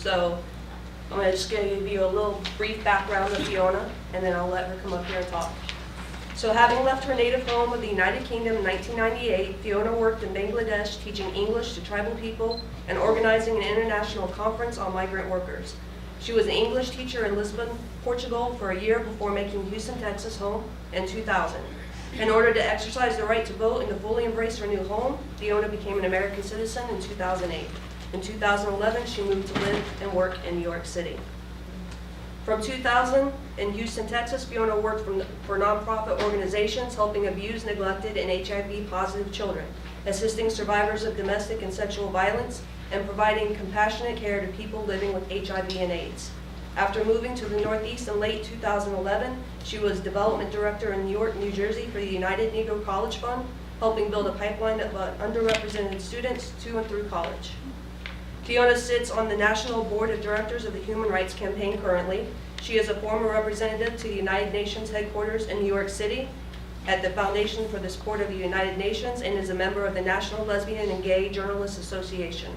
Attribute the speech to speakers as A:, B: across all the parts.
A: So I'm just going to give you a little brief background of Fiona, and then I'll let her come up here and talk. So having left her native home of the United Kingdom in 1998, Fiona worked in Bangladesh teaching English to tribal people and organizing an international conference on migrant workers. She was an English teacher in Lisbon, Portugal for a year before making Houston, Texas home in 2000. In order to exercise the right to vote and to fully embrace her new home, Fiona became an American citizen in 2008. In 2011, she moved to live and work in New York City. From 2000 in Houston, Texas, Fiona worked for nonprofit organizations helping abused, neglected, and HIV-positive children, assisting survivors of domestic and sexual violence, and providing compassionate care to people living with HIV and AIDS. After moving to the Northeast in late 2011, she was development director in Newark, New Jersey for the United Negro College Fund, helping build a pipeline of underrepresented students to and through college. Fiona sits on the National Board of Directors of the Human Rights Campaign currently. She is a former representative to the United Nations headquarters in New York City at the Foundation for the Support of the United Nations and is a member of the National Lesbian and Gay Journalists Association.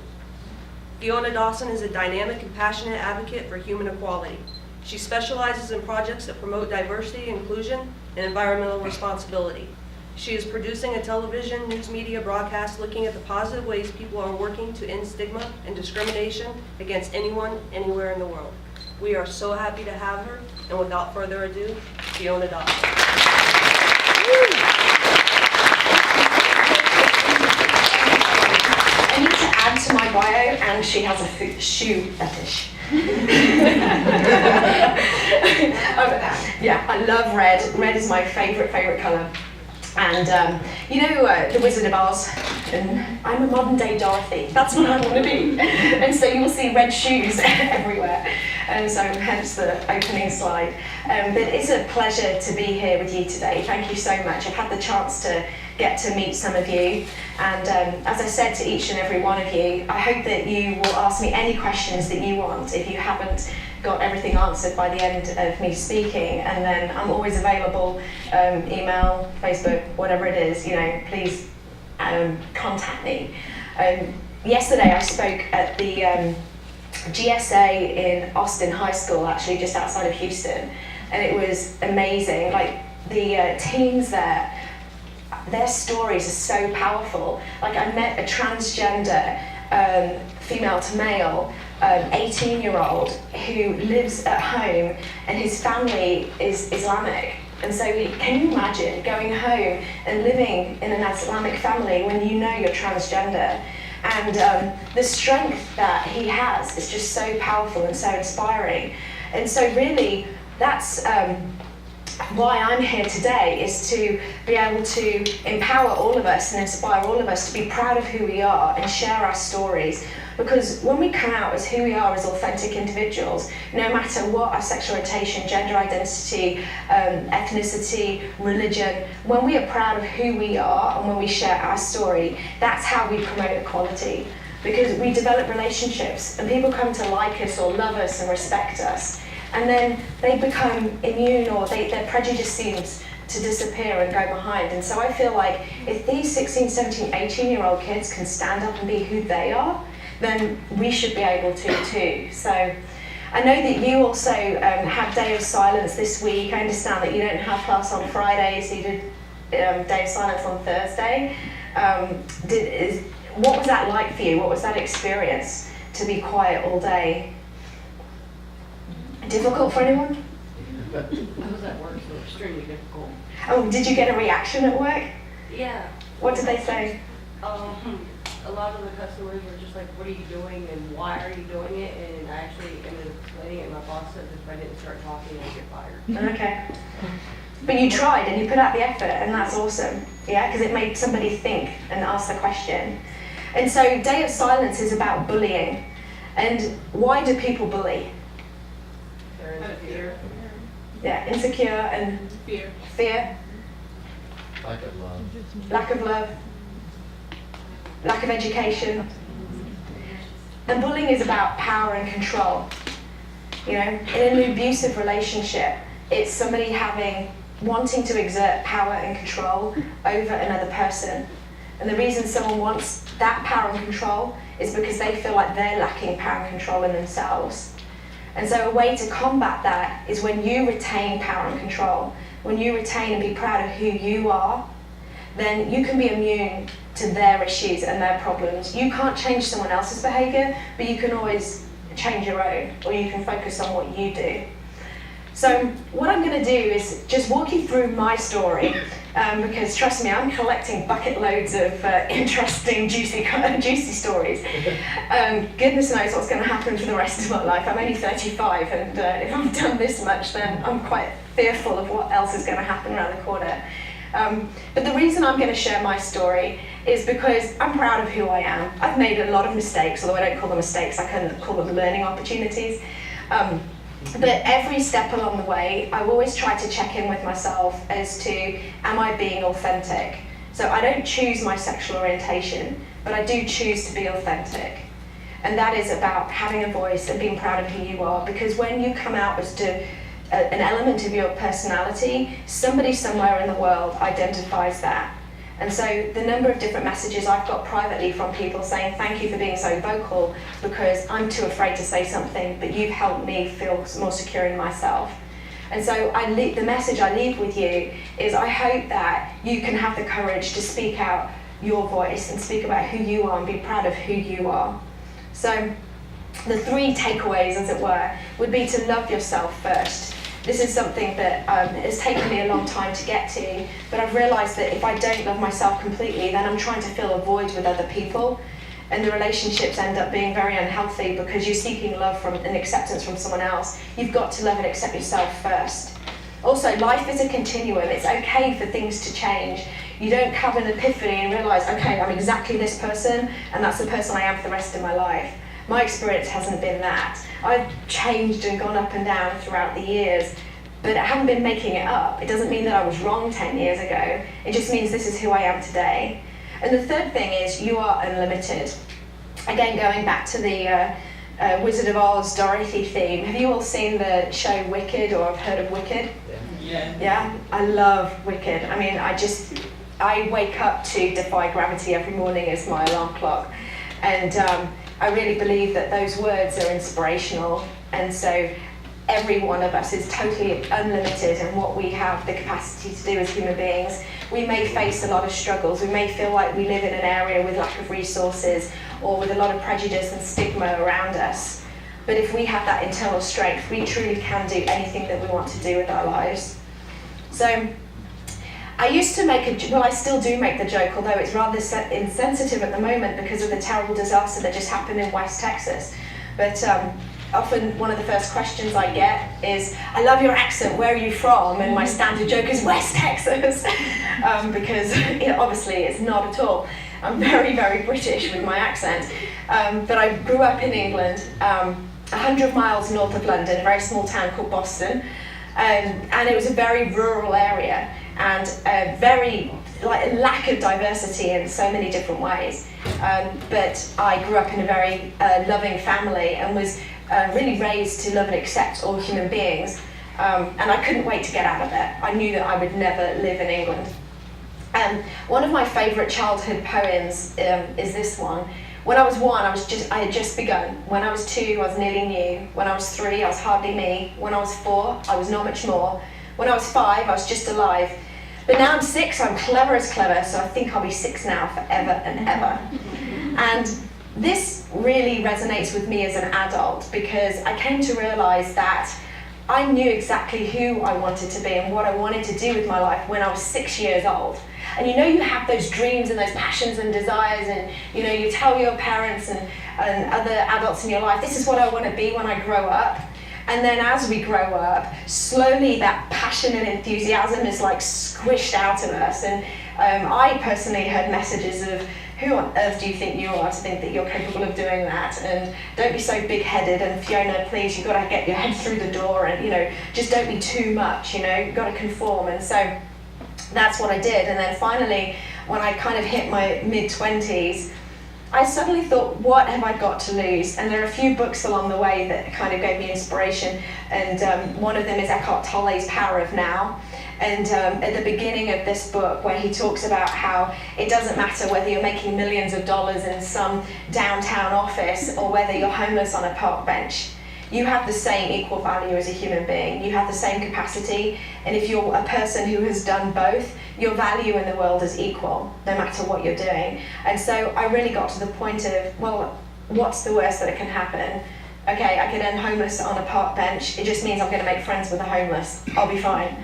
A: Fiona Dawson is a dynamic and passionate advocate for human equality. She specializes in projects that promote diversity, inclusion, and environmental responsibility. She is producing a television news media broadcast looking at the positive ways people are working to end stigma and discrimination against anyone, anywhere in the world. We are so happy to have her, and without further ado, Fiona Dawson.
B: I need to add to my bio, and she has a shoe fetish. Yeah, I love red. Red is my favorite color. And you know The Wizard of Oz? And I'm a modern day Dorothy. That's what I want to be. And so you'll see red shoes everywhere. And so hence the opening slide. But it's a pleasure to be here with you today. Thank you so much. I've had the chance to get to meet some of you. And as I said to each and every one of you, I hope that you will ask me any questions that you want if you haven't got everything answered by the end of me speaking. And then I'm always available, email, Facebook, whatever it is, you know, please contact me. Yesterday I spoke at the GSA in Austin High School, actually just outside of Houston, and it was amazing. Like the teens there, their stories are so powerful. Like I met a transgender female to male 18-year-old who lives at home, and his family is Islamic. And so can you imagine going home and living in an Islamic family when you know you're transgender? And the strength that he has is just so powerful and so inspiring. And so really, that's why I'm here today, is to be able to empower all of us and inspire all of us to be proud of who we are and share our stories. Because when we come out as who we are as authentic individuals, no matter what our sexual orientation, gender identity, ethnicity, religion, when we are proud of who we are and when we share our story, that's how we promote equality. Because we develop relationships and people come to like us or love us and respect us. And then they become immune, or their prejudice seems to disappear and go behind. And so I feel like if these 16, 17, 18-year-old kids can stand up and be who they are, then we should be able to too. So I know that you also have Day of Silence this week. I understand that you don't have class on Friday, so you did Day of Silence on Thursday. What was that like for you? What was that experience to be quiet all day? Difficult for anyone?
C: I was at work, so extremely difficult.
B: Oh, did you get a reaction at work?
C: Yeah.
B: What did they say?
C: A lot of the customers were just like, what are you doing and why are you doing it? And I actually ended up explaining it, and my boss said that if I didn't start talking, I'd get fired.
B: Okay. But you tried and you put out the effort, and that's awesome. Yeah, because it made somebody think and ask the question. And so Day of Silence is about bullying. And why do people bully?
C: They're insecure.
B: Yeah, insecure and fear.
D: Lack of love.
B: Lack of love. Lack of education. And bullying is about power and control. You know, in an abusive relationship, it's somebody wanting to exert power and control over another person. And the reason someone wants that power and control is because they feel like they're lacking power and control in themselves. And so a way to combat that is when you retain power and control, when you retain and be proud of who you are, then you can be immune to their issues and their problems. You can't change someone else's behaviour, but you can always change your own, or you can focus on what you do. So what I'm going to do is just walk you through my story, because trust me, I'm collecting bucket loads of interesting, juicy stories. Goodness knows what's going to happen for the rest of my life. I'm only 35, and if I've done this much, then I'm quite fearful of what else is going to happen around the corner. But the reason I'm going to share my story is because I'm proud of who I am. I've made a lot of mistakes, although I don't call them mistakes, I can call them learning opportunities. But every step along the way, I've always tried to check in with myself as to, am I being authentic? So I don't choose my sexual orientation, but I do choose to be authentic. And that is about having a voice and being proud of who you are, because when you come out as to an element of your personality, somebody somewhere in the world identifies that. And so the number of different messages I've got privately from people saying, thank you for being so vocal, because I'm too afraid to say something, but you've helped me feel more secure in myself. And so the message I leave with you is I hope that you can have the courage to speak out your voice and speak about who you are and be proud of who you are. So the 3 takeaways, as it were, would be to love yourself first. This is something that has taken me a long time to get to, but I've realised that if I don't love myself completely, then I'm trying to fill a void with other people, and the relationships end up being very unhealthy because you're seeking love and acceptance from someone else. You've got to love and accept yourself first. Also, life is a continuum. It's okay for things to change. You don't have an epiphany and realise, okay, I'm exactly this person, and that's the person I am for the rest of my life. My experience hasn't been that. I've changed and gone up and down throughout the years, but I haven't been making it up. It doesn't mean that I was wrong 10 years ago. It just means this is who I am today. And the third thing is you are unlimited. Again, going back to the Wizard of Oz, Dorothy theme, have you all seen the show Wicked, or have heard of Wicked?
D: Yeah.
B: Yeah? I love Wicked. I mean, I wake up to Defy Gravity every morning as my alarm clock. And I really believe that those words are inspirational, and so every one of us is totally unlimited in what we have the capacity to do as human beings. We may face a lot of struggles. We may feel like we live in an area with lack of resources or with a lot of prejudice and stigma around us. But if we have that internal strength, we truly can do anything that we want to do with our lives. So I used to I still do make the joke, although it's rather insensitive at the moment because of the terrible disaster that just happened in West Texas. But often one of the first questions I get is, I love your accent, where are you from? And my standard joke is West Texas, because obviously it's not at all. I'm very, very British with my accent. But I grew up in England, 100 miles north of London, a very small town called Boston. And it was a very rural area, and a lack of diversity in so many different ways. But I grew up in a very loving family and was really raised to love and accept all human beings. And I couldn't wait to get out of it. I knew that I would never live in England. One of my favourite childhood poems is this one. When I was 1, I had just begun. When I was 2, I was nearly new. When I was 3, I was hardly me. When I was 4, I was not much more. When I was 5, I was just alive. But now I'm 6, I'm clever as clever, so I think I'll be 6 now forever and ever. And this really resonates with me as an adult, because I came to realise that I knew exactly who I wanted to be and what I wanted to do with my life when I was 6 years old. And you have those dreams and those passions and desires, and you tell your parents and other adults in your life, this is what I want to be when I grow up. And then as we grow up, slowly that passion and enthusiasm is like squished out of us. And I personally heard messages of, who on earth do you think you are to think that you're capable of doing that? And don't be so big-headed, and Fiona, please, you've got to get your head through the door, and just don't be too much, you've got to conform. And so that's what I did. And then finally, when I kind of hit my mid-20s, I suddenly thought, what have I got to lose? And there are a few books along the way that kind of gave me inspiration. And one of them is Eckhart Tolle's Power of Now. And at the beginning of this book, where he talks about how it doesn't matter whether you're making millions of dollars in some downtown office or whether you're homeless on a park bench, you have the same equal value as a human being. You have the same capacity, and if you're a person who has done both, your value in the world is equal, no matter what you're doing. And so I really got to the point of, well, what's the worst that can happen? Okay, I could end homeless on a park bench. It just means I'm going to make friends with the homeless. I'll be fine.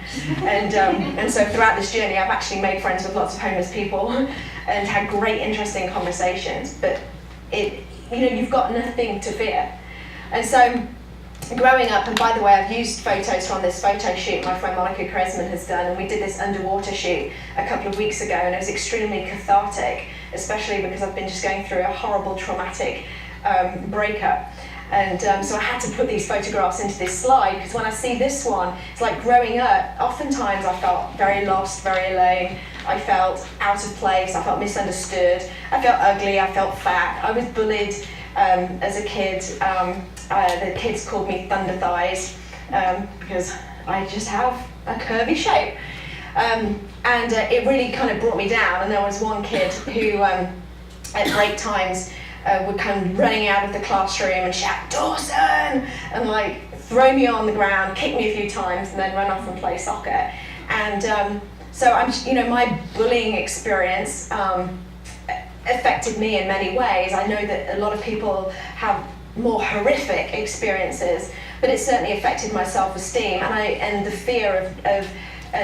B: And so throughout this journey, I've actually made friends with lots of homeless people and had great, interesting conversations. But you've got nothing to fear. And so growing up, and by the way, I've used photos from this photo shoot my friend Monica Kresman has done, and we did this underwater shoot a couple of weeks ago, and it was extremely cathartic, especially because I've been just going through a horrible, traumatic breakup. And so I had to put these photographs into this slide, because when I see this one, it's like growing up, oftentimes I felt very lost, very alone. I felt out of place, I felt misunderstood, I felt ugly, I felt fat. I was bullied as a kid. The kids called me Thunder Thighs because I just have a curvy shape. And it really kind of brought me down. And there was one kid who, at break times, would come running out of the classroom and shout, "Dawson!" and like throw me on the ground, kick me a few times, and then run off and play soccer. And so my bullying experience affected me in many ways. I know that a lot of people have more horrific experiences, but it certainly affected my self-esteem and the fear of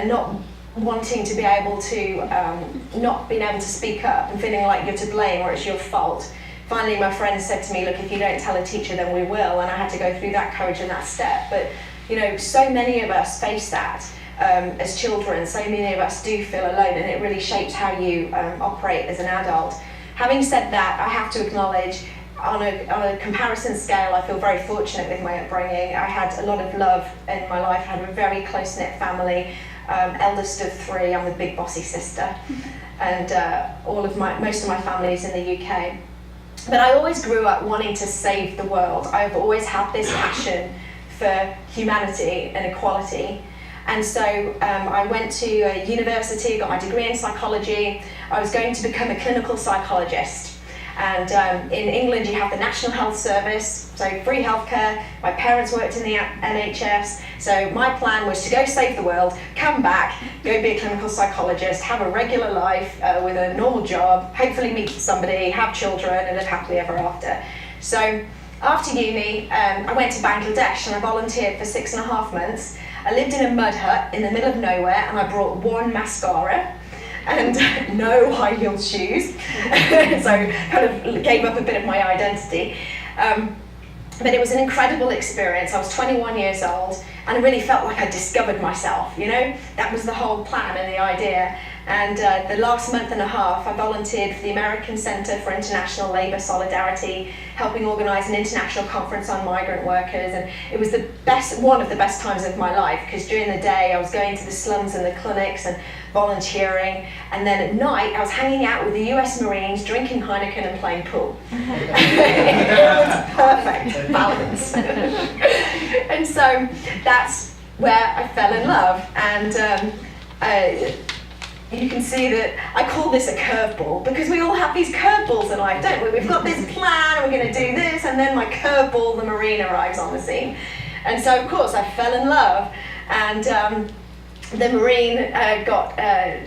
B: not wanting to be able to, not being able to speak up and feeling like you're to blame or it's your fault. Finally, my friend said to me, "Look, if you don't tell a teacher, then we will," and I had to go through that courage and that step. But so many of us face that as children. So many of us do feel alone, and it really shapes how you operate as an adult. Having said that, I have to acknowledge, on a comparison scale, I feel very fortunate with my upbringing. I had a lot of love in my life. I had a very close-knit family, eldest of three. I'm the big bossy sister, and most of my family's in the UK. But I always grew up wanting to save the world. I've always had this passion for humanity and equality. And so I went to university, got my degree in psychology. I was going to become a clinical psychologist. And in England, you have the National Health Service, so free healthcare. My parents worked in the NHS, so my plan was to go save the world, come back, go be a clinical psychologist, have a regular life with a normal job, hopefully meet somebody, have children, and live happily ever after. So after uni, I went to Bangladesh and I volunteered for 6.5 months. I lived in a mud hut in the middle of nowhere, and I brought one mascara and no high-heeled shoes, so kind of gave up a bit of my identity. But it was an incredible experience. I was 21 years old, and I really felt like I discovered myself, That was the whole plan and the idea. And the last month and a half, I volunteered for the American Center for International Labor Solidarity, helping organize an international conference on migrant workers. And it was one of the best times of my life, because during the day I was going to the slums and the clinics and volunteering, and then at night I was hanging out with the US Marines, drinking Heineken and playing pool. It was perfect balance. And so that's where I fell in love. And you can see that I call this a curveball, because we all have these curveballs in life, don't we? We've got this plan, we're going to do this, and then my curveball, the Marine, arrives on the scene. And so, of course, I fell in love, and the Marine got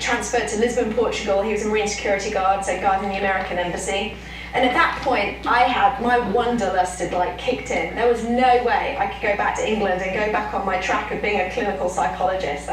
B: transferred to Lisbon, Portugal. He was a Marine security guard, so guarding the American embassy. And at that point, my wanderlust had kicked in. There was no way I could go back to England and go back on my track of being a clinical psychologist. So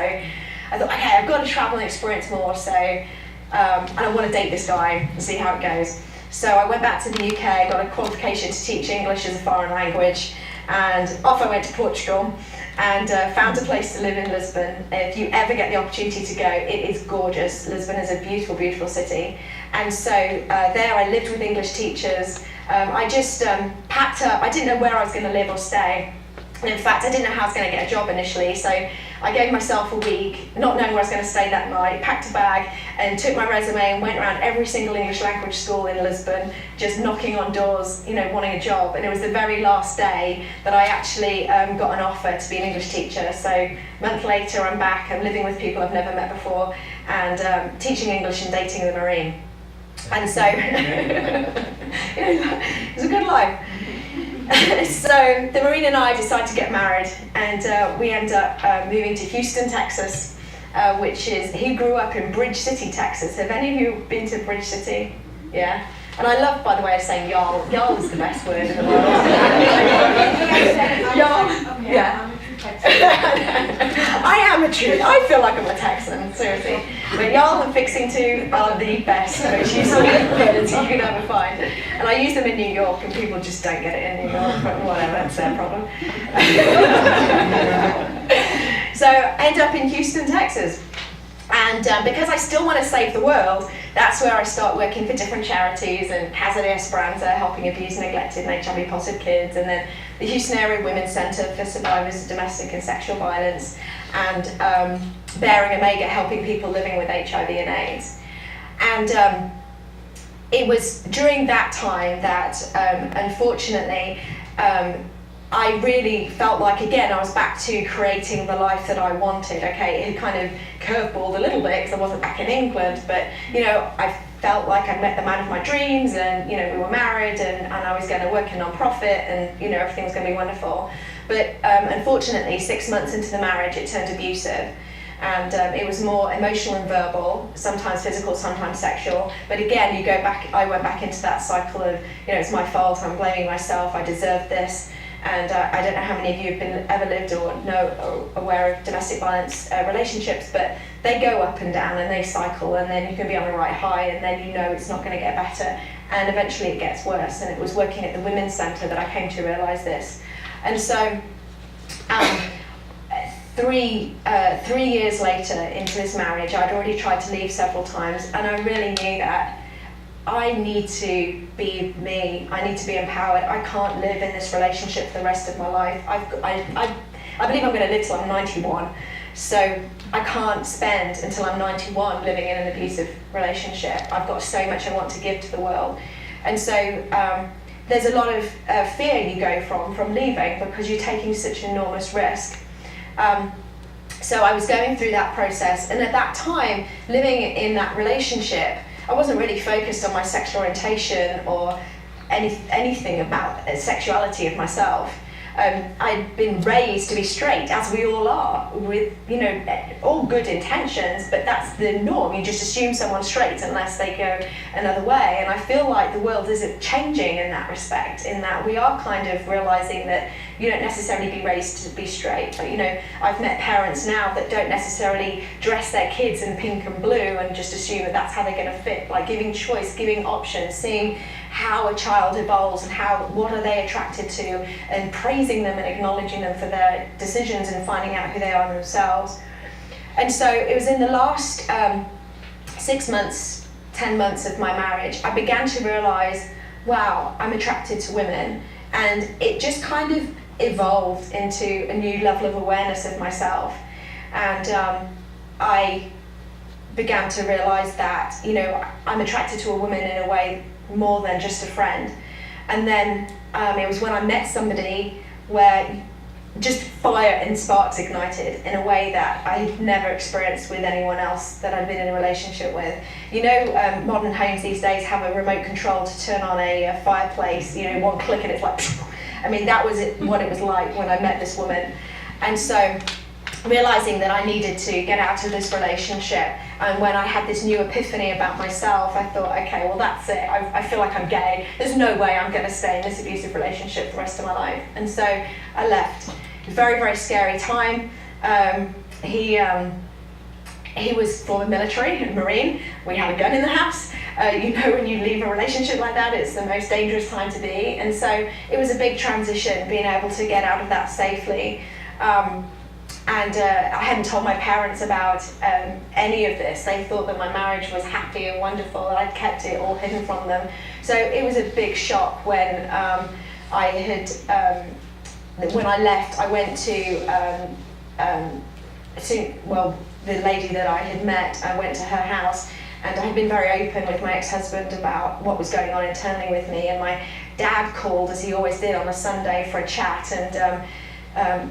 B: I thought, okay, I've got to travel and experience more, and I want to date this guy and see how it goes. So I went back to the UK, got a qualification to teach English as a foreign language, and off I went to Portugal and found a place to live in Lisbon. If you ever get the opportunity to go, it is gorgeous. Lisbon is a beautiful, beautiful city. And so there I lived with English teachers. I just packed up. I didn't know where I was going to live or stay. And in fact, I didn't know how I was going to get a job initially, so I gave myself a week, not knowing where I was going to stay that night, packed a bag and took my resume and went around every single English language school in Lisbon, just knocking on doors, wanting a job. And it was the very last day that I actually got an offer to be an English teacher. So a month later, I'm back, I'm living with people I've never met before, and teaching English and dating the Marine. And so, it was a good life. So the Marine and I decided to get married, and we end up moving to Houston, Texas, he grew up in Bridge City, Texas. Have any of you been to Bridge City? Yeah? And I love, by the way, of saying y'all. Y'all is the best word in the world. Y'all. Yeah. I am a true. I feel like I'm a Texan, seriously. But y'all and fixing to are the best, most useful words you can ever find. And I use them in New York, and people just don't get it in New York, but whatever, that's their problem. So I end up in Houston, Texas. And because I still want to save the world, that's where I start working for different charities, and Casa de Esperanza, helping abused, neglected, and HIV positive kids, and then the Houston Area Women's Center for Survivors of Domestic and Sexual Violence, and Bearing Omega, helping people living with HIV and AIDS. And it was during that time that, unfortunately, I really felt like, again, I was back to creating the life that I wanted. Okay, it had kind of curveballed a little bit because I wasn't back in England, but I felt like I'd met the man of my dreams, and we were married, and I was going to work in non-profit, and everything was going to be wonderful. But unfortunately, 6 months into the marriage, it turned abusive. And it was more emotional and verbal, sometimes physical, sometimes sexual. But again, I went back into that cycle of, it's my fault, I'm blaming myself, I deserve this. And I don't know how many of you have ever lived or know or aware of domestic violence relationships, but they go up and down and they cycle, and then you can be on a right high, and then it's not going to get better, and eventually it gets worse. And it was working at the Women's Centre that I came to realise this. And so 3 years later into this marriage, I'd already tried to leave several times, and I really knew that I need to be me. I need to be empowered. I can't live in this relationship for the rest of my life. I believe I'm going to live till I'm 91, so I can't spend until I'm 91 living in an abusive relationship. I've got so much I want to give to the world. And so there's a lot of fear you go from leaving, because you're taking such an enormous risk. So I was going through that process, and at that time, living in that relationship, I wasn't really focused on my sexual orientation or anything about sexuality of myself. I'd been raised to be straight, as we all are, with all good intentions, but that's the norm. You just assume someone's straight unless they go another way. And I feel like the world isn't changing in that respect, in that we are kind of realizing that you don't necessarily be raised to be straight. But, I've met parents now that don't necessarily dress their kids in pink and blue and just assume that that's how they're going to fit. Like giving choice, giving options, seeing how a child evolves and what are they attracted to, and praising them and acknowledging them for their decisions and finding out who they are themselves. And so it was in the last 6 months, 10 months of my marriage, I began to realize, wow, I'm attracted to women. And it just kind of evolved into a new level of awareness of myself. And I began to realize that, I'm attracted to a woman in a way more than just a friend. And then it was when I met somebody where just fire and sparks ignited in a way that I had never experienced with anyone else that I'd been in a relationship with. Modern homes these days have a remote control to turn on a fireplace, one click and it's like, that was what it was like when I met this woman. And so realizing that I needed to get out of this relationship, and when I had this new epiphany about myself, I thought, okay, well that's it, I feel like I'm gay, there's no way I'm going to stay in this abusive relationship for the rest of my life. And so I left. Very, very scary time. He was former military and Marine. We had a gun in the house. When you leave a relationship like that, it's the most dangerous time to be. And so it was a big transition, being able to get out of that safely. And I hadn't told my parents about any of this. They thought that my marriage was happy and wonderful, and I'd kept it all hidden from them. So it was a big shock when I had when I left, I went well, the lady that I had met, I went to her house, and I had been very open with my ex-husband about what was going on internally with me, and my dad called, as he always did, on a Sunday for a chat, and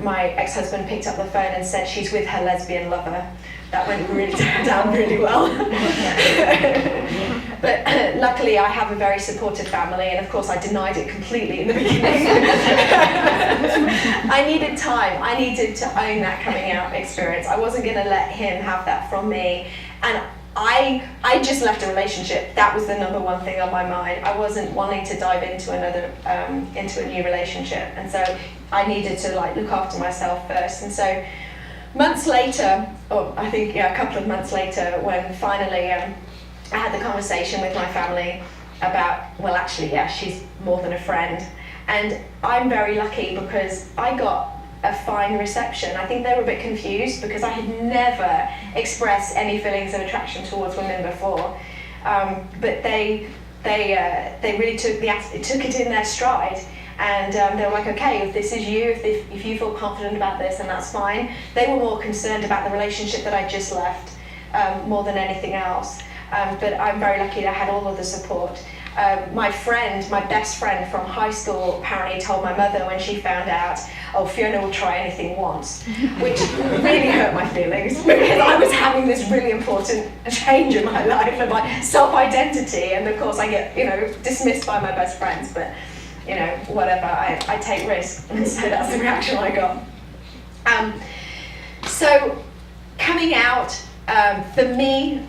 B: my ex-husband picked up the phone and said she's with her lesbian lover. That went really down really well. But luckily I have a very supportive family, and of course I denied it completely in the beginning. I needed time. I needed to own that coming out experience. I wasn't going to let him have that from me. And I just left a relationship. That was the number one thing on my mind. I wasn't wanting to dive into into a new relationship. And so I needed to look after myself first. And so months later, or I think a couple of months later, when finally I had the conversation with my family about, well, actually, yeah, she's more than a friend. And I'm very lucky because I got a fine reception. I think they were a bit confused because I had never expressed any feelings of attraction towards women before. But they really took it in their stride. And they were like, okay, if this is you, if you feel confident about this, then that's fine. They were more concerned about the relationship that I just left more than anything else. But I'm very lucky that I had all of the support. My best friend from high school apparently told my mother when she found out, oh, Fiona will try anything once, which really hurt my feelings because I was having this really important change in my life and my self-identity, and of course I get, dismissed by my best friends, but whatever, I take risks, and so that's the reaction I got. So coming out for me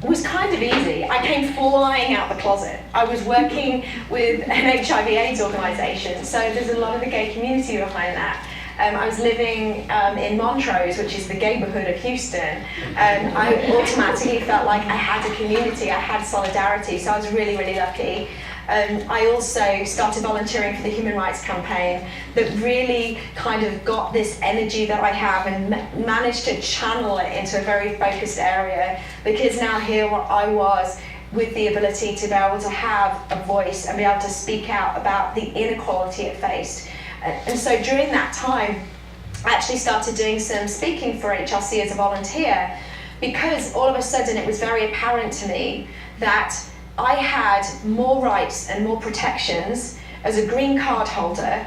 B: was kind of easy. I came flying out the closet. I was working with an HIV/AIDS organisation, so there's a lot of the gay community behind that. I was living in Montrose, which is the gayborhood of Houston, and I automatically felt like I had a community, I had solidarity, so I was really, really lucky. I also started volunteering for the Human Rights Campaign that really kind of got this energy that I have and managed to channel it into a very focused area, because now here I was with the ability to be able to have a voice and be able to speak out about the inequality it faced. And so during that time, I actually started doing some speaking for HRC as a volunteer, because all of a sudden it was very apparent to me that I had more rights and more protections as a green card holder,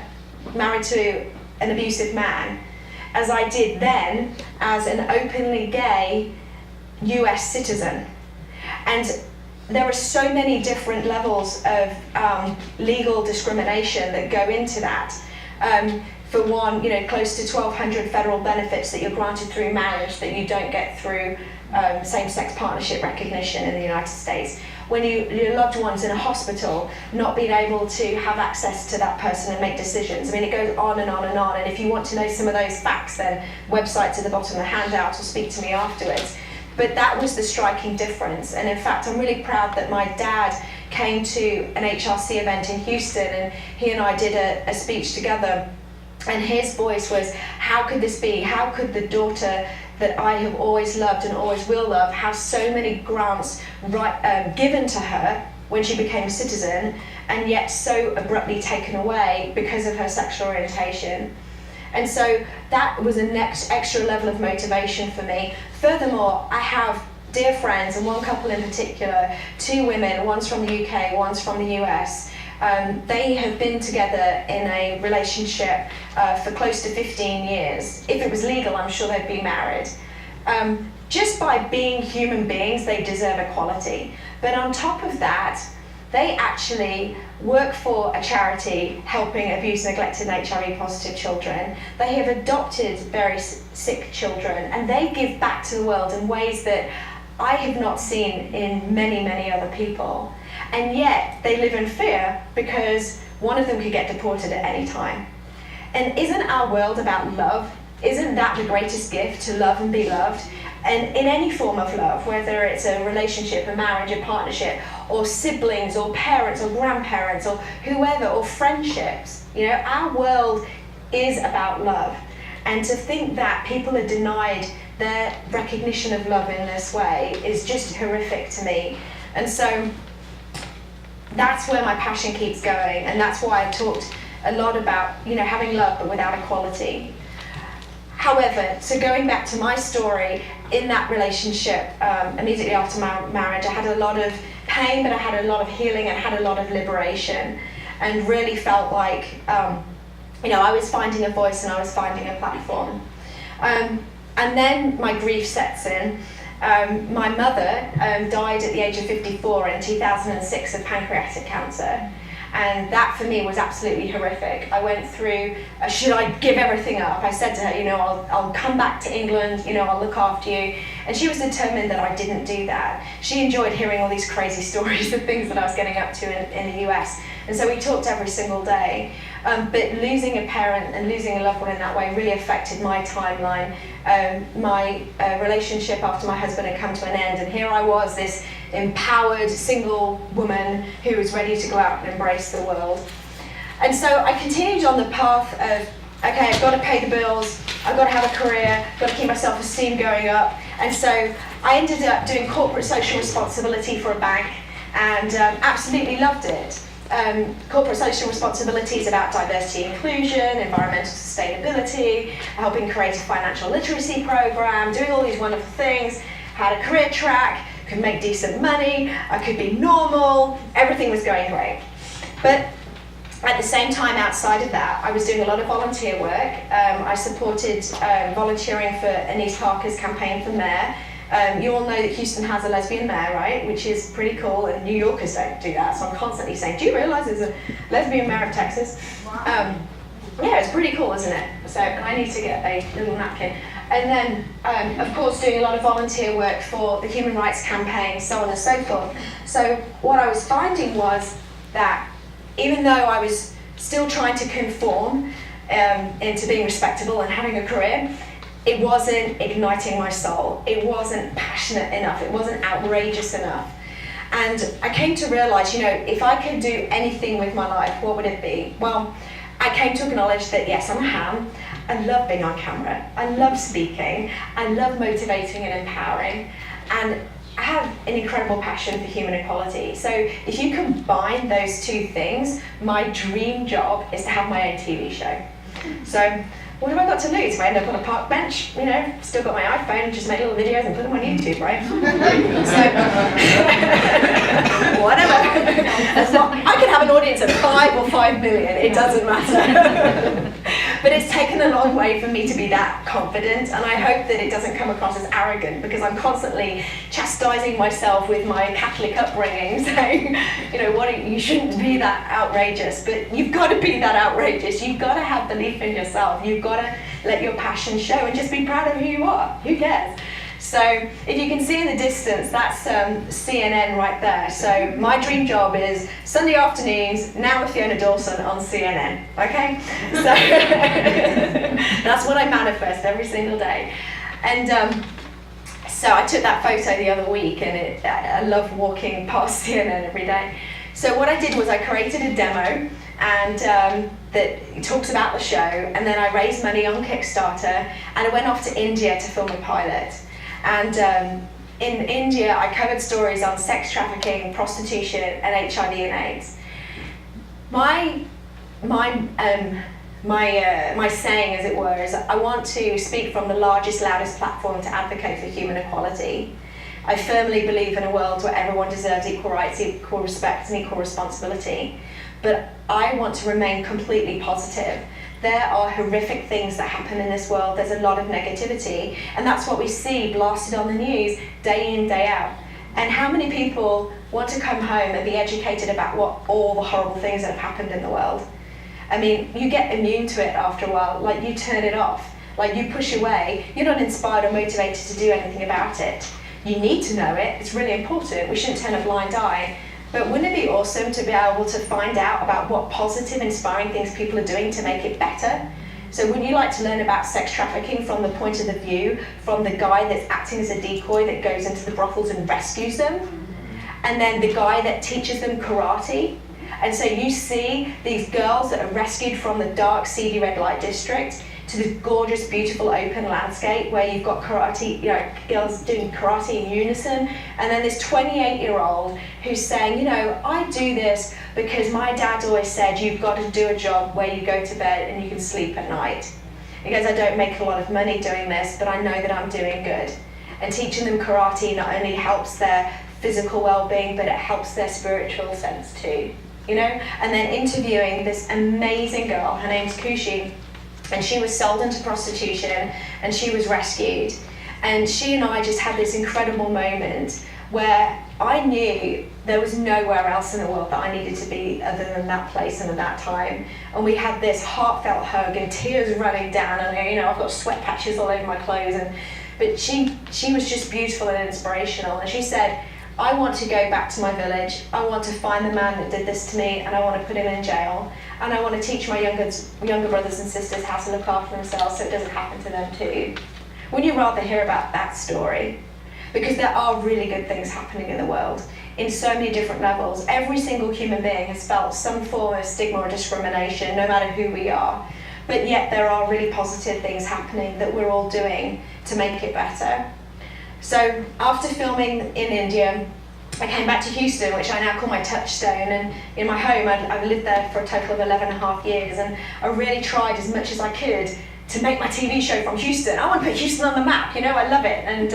B: married to an abusive man, as I did then as an openly gay US citizen. And there are so many different levels of legal discrimination that go into that. For one, close to 1,200 federal benefits that you're granted through marriage that you don't get through same-sex partnership recognition in the United States. When your loved one's in a hospital, not being able to have access to that person and make decisions. I mean, it goes on and on and on. And if you want to know some of those facts, then websites at the bottom of the handout, or speak to me afterwards. But that was the striking difference. And in fact, I'm really proud that my dad came to an HRC event in Houston, and he and I did a speech together. And his voice was, how could this be? How could the daughter that I have always loved and always will love have so many grants given to her when she became a citizen, and yet so abruptly taken away because of her sexual orientation? And so that was a next extra level of motivation for me. Furthermore, I have dear friends, and one couple in particular, two women, one's from the UK, one's from the US. They have been together in a relationship for close to 15 years. If it was legal, I'm sure they'd be married. Just by being human beings, they deserve equality. But on top of that, they actually work for a charity helping abused, neglected, and HIV-positive children. They have adopted very sick children, and they give back to the world in ways that I have not seen in many, many other people. And yet they live in fear because one of them could get deported at any time. And isn't our world about love? Isn't that the greatest gift, to love and be loved? And in any form of love, whether it's a relationship, a marriage, a partnership, or siblings, or parents, or grandparents, or whoever, or friendships, our world is about love. And to think that people are denied their recognition of love in this way is just horrific to me. And so that's where my passion keeps going, and that's why I talked a lot about, having love but without equality. However, so going back to my story, in that relationship, immediately after my marriage, I had a lot of pain, but I had a lot of healing and had a lot of liberation, and really felt like, I was finding a voice and I was finding a platform. And then my grief sets in. My mother died at the age of 54 in 2006 of pancreatic cancer. And that for me was absolutely horrific. I went through, should I give everything up? I said to her, I'll come back to England, I'll look after you. And she was determined that I didn't do that. She enjoyed hearing all these crazy stories of things that I was getting up to in the US. And so we talked every single day. But losing a parent and losing a loved one in that way really affected my timeline. My relationship after my husband had come to an end, and here I was, this empowered single woman who was ready to go out and embrace the world. And so I continued on the path of, okay, I've got to pay the bills, I've got to have a career, I've got to keep my self-esteem going up. And so I ended up doing corporate social responsibility for a bank, and absolutely loved it. Corporate social responsibility is about diversity and inclusion, environmental sustainability, helping create a financial literacy program, doing all these wonderful things, had a career track, could make decent money, I could be normal, everything was going great. But at the same time, outside of that, I was doing a lot of volunteer work. I supported volunteering for Anise Parker's campaign for mayor. You all know that Houston has a lesbian mayor, right? Which is pretty cool, and New Yorkers don't do that, so I'm constantly saying, do you realize there's a lesbian mayor of Texas? Wow. Yeah, it's pretty cool, isn't it? So I need to get a little napkin. And then, of course, doing a lot of volunteer work for the Human Rights Campaign, so on and so forth. So what I was finding was that even though I was still trying to conform into being respectable and having a career, it wasn't igniting my soul. It wasn't passionate enough. It wasn't outrageous enough. And I came to realize, if I could do anything with my life, what would it be? Well, I came to acknowledge that, yes, I'm a ham. I love being on camera. I love speaking. I love motivating and empowering. And I have an incredible passion for human equality. So if you combine those two things, my dream job is to have my own TV show. So what have I got to lose? If I end up on a park bench, still got my iPhone and just make little videos and put them on YouTube, right? So, whatever. I could have an audience of 5 or 5 million, it doesn't matter. But it's taken a long way for me to be that confident, and I hope that it doesn't come across as arrogant, because I'm constantly chastising myself with my Catholic upbringing, saying, you shouldn't be that outrageous, but you've got to be that outrageous. You've got to have belief in yourself. You've got to let your passion show and just be proud of who you are. Who cares? So if you can see in the distance, that's CNN right there. So my dream job is Sunday afternoons, now with Fiona Dawson on CNN, okay? So that's what I manifest every single day. And so I took that photo the other week, and I love walking past CNN every day. So what I did was I created a demo, and that talks about the show, and then I raised money on Kickstarter, and I went off to India to film a pilot. And in India, I covered stories on sex trafficking, prostitution, and HIV and AIDS. My saying, as it were, is I want to speak from the largest, loudest platform to advocate for human equality. I firmly believe in a world where everyone deserves equal rights, equal respect, and equal responsibility. But I want to remain completely positive. There are horrific things that happen in this world. There's a lot of negativity, and that's what we see blasted on the news day in, day out. And how many people want to come home and be educated about what all the horrible things that have happened in the world? I mean, you get immune to it after a while, like you turn it off, like you push away. You're not inspired or motivated to do anything about it. You need to know it, it's really important. We shouldn't turn a blind eye. But wouldn't it be awesome to be able to find out about what positive, inspiring things people are doing to make it better? So would you like to learn about sex trafficking from the point of the view from the guy that's acting as a decoy that goes into the brothels and rescues them? And then the guy that teaches them karate? And so you see these girls that are rescued from the dark, seedy red light district to this gorgeous, beautiful open landscape where you've got karate, girls doing karate in unison, and then this 28-year-old who's saying, I do this because my dad always said you've got to do a job where you go to bed and you can sleep at night. He goes, I don't make a lot of money doing this, but I know that I'm doing good. And teaching them karate not only helps their physical well-being, but it helps their spiritual sense too, And then interviewing this amazing girl, her name's Kushi, and she was sold into prostitution and she was rescued. And she and I just had this incredible moment where I knew there was nowhere else in the world that I needed to be other than that place and at that time. And we had this heartfelt hug and tears running down, and I've got sweat patches all over my clothes. But she was just beautiful and inspirational. And she said, I want to go back to my village. I want to find the man that did this to me, and I want to put him in jail. And I want to teach my younger brothers and sisters how to look after themselves so it doesn't happen to them too. Wouldn't you rather hear about that story? Because there are really good things happening in the world in so many different levels. Every single human being has felt some form of stigma or discrimination, no matter who we are. But yet there are really positive things happening that we're all doing to make it better. So after filming in India, I came back to Houston, which I now call my touchstone, and in my home I've lived there for a total of 11.5 years, and I really tried as much as I could to make my TV show from Houston. I want to put Houston on the map, I love it, and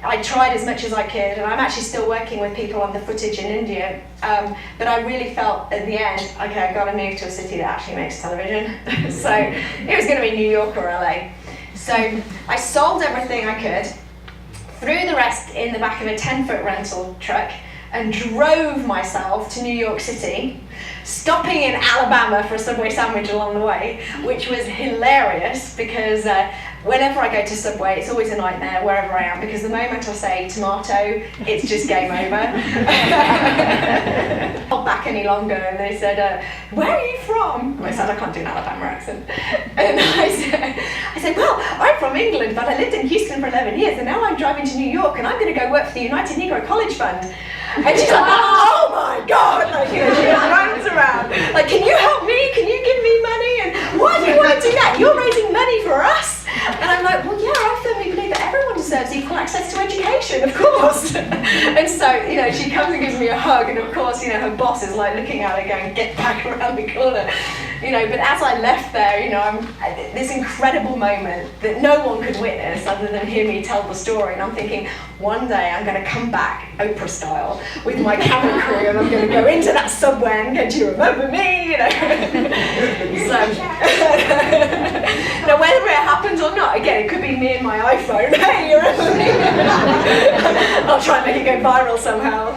B: I tried as much as I could, and I'm actually still working with people on the footage in India, but I really felt at the end, okay, I've got to move to a city that actually makes television. So it was going to be New York or LA. So I sold everything I could, threw the rest in the back of a 10-foot rental truck, and drove myself to New York City, stopping in Alabama for a Subway sandwich along the way, which was hilarious because whenever I go to Subway, it's always a nightmare wherever I am, because the moment I say tomato, it's just game over. Not back any longer, and they said, where are you from? And I said, I can't do an Alabama accent. And I said, well, I'm from England, but I lived in Houston for 11 years, and now I'm driving to New York, and I'm going to go work for the United Negro College Fund. And she's like, oh my God, she runs around. Like, can you help me? Can you give me money? And why do you want to do that? You're raising money for us. And I'm like, well, yeah, I firmly believe that everyone deserves equal access to education, of course. And so, she comes and gives me a hug, and of course, her boss is like looking at her going, get back around the corner. But as I left there, I'm this incredible moment that no one could witness other than hear me tell the story. And I'm thinking, one day I'm going to come back, Oprah style, with my camera crew, and I'm going to go into that Subway and go, do you remember me? So, now whether it happens or not, again, it could be me and my iPhone. Hey, you remember me? I'll try and make it go viral somehow.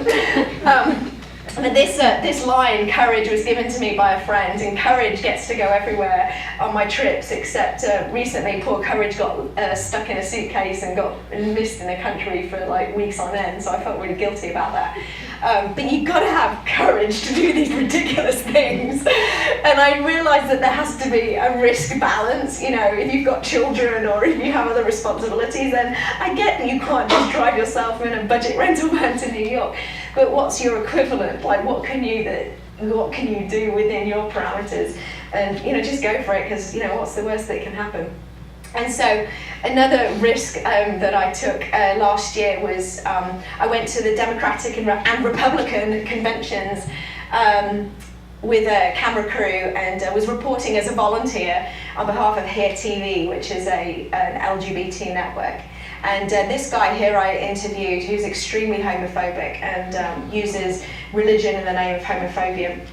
B: But this line, courage, was given to me by a friend, and courage gets to go everywhere on my trips, except recently poor courage got stuck in a suitcase and got missed in the country for like weeks on end, so I felt really guilty about that. But you've got to have courage to do these ridiculous things. And I realised that there has to be a risk balance. If you've got children or if you have other responsibilities, then I get that you can't just drive yourself in a budget rental van to New York. But what's your equivalent? Like, what can you do within your parameters? And just go for it, because what's the worst that can happen? And so another risk that I took last year was I went to the Democratic and Republican conventions with a camera crew, and was reporting as a volunteer on behalf of Here TV, which is an LGBT network. And this guy here I interviewed, who's extremely homophobic and uses religion in the name of homophobia.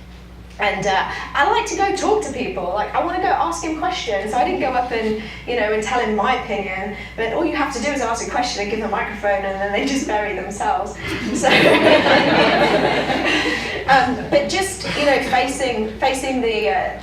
B: And I like to go talk to people. Like, I want to go ask him questions. So I didn't go up and and tell him my opinion. But all you have to do is ask a question and give them a microphone, and then they just bury themselves. So, but just facing the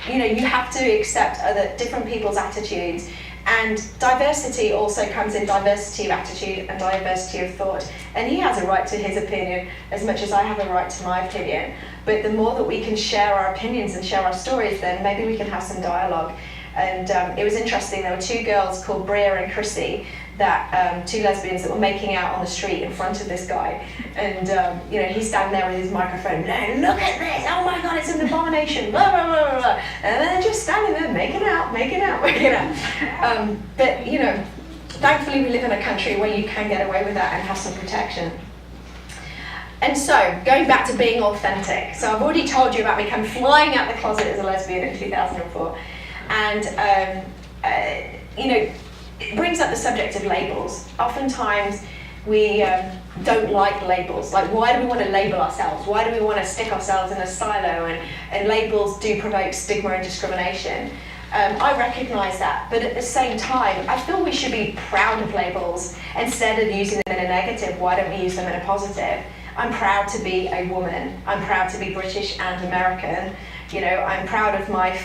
B: you have to accept other different people's attitudes. And diversity also comes in diversity of attitude and diversity of thought. And he has a right to his opinion as much as I have a right to my opinion. But the more that we can share our opinions and share our stories, then maybe we can have some dialogue. And it was interesting, there were two girls called Bria and Chrissy, that two lesbians that were making out on the street in front of this guy. And he's standing there with his microphone, look at this, oh my God, it's an abomination, blah, blah, blah, blah. And they're just standing there making out. making out. But you know, thankfully we live in a country where you can get away with that and have some protection. And so, going back to being authentic. So I've already told you about me kind of flying out the closet as a lesbian in 2004. And, you know, it brings up the subject of labels. Oftentimes, we don't like labels. Like, why do we want to label ourselves? Why do we want to stick ourselves in a silo? And labels do provoke stigma and discrimination. I recognise that, but at the same time, I feel we should be proud of labels. Instead of using them in a negative, why don't we use them in a positive? I'm proud to be a woman. I'm proud to be British and American. You know, I'm proud of my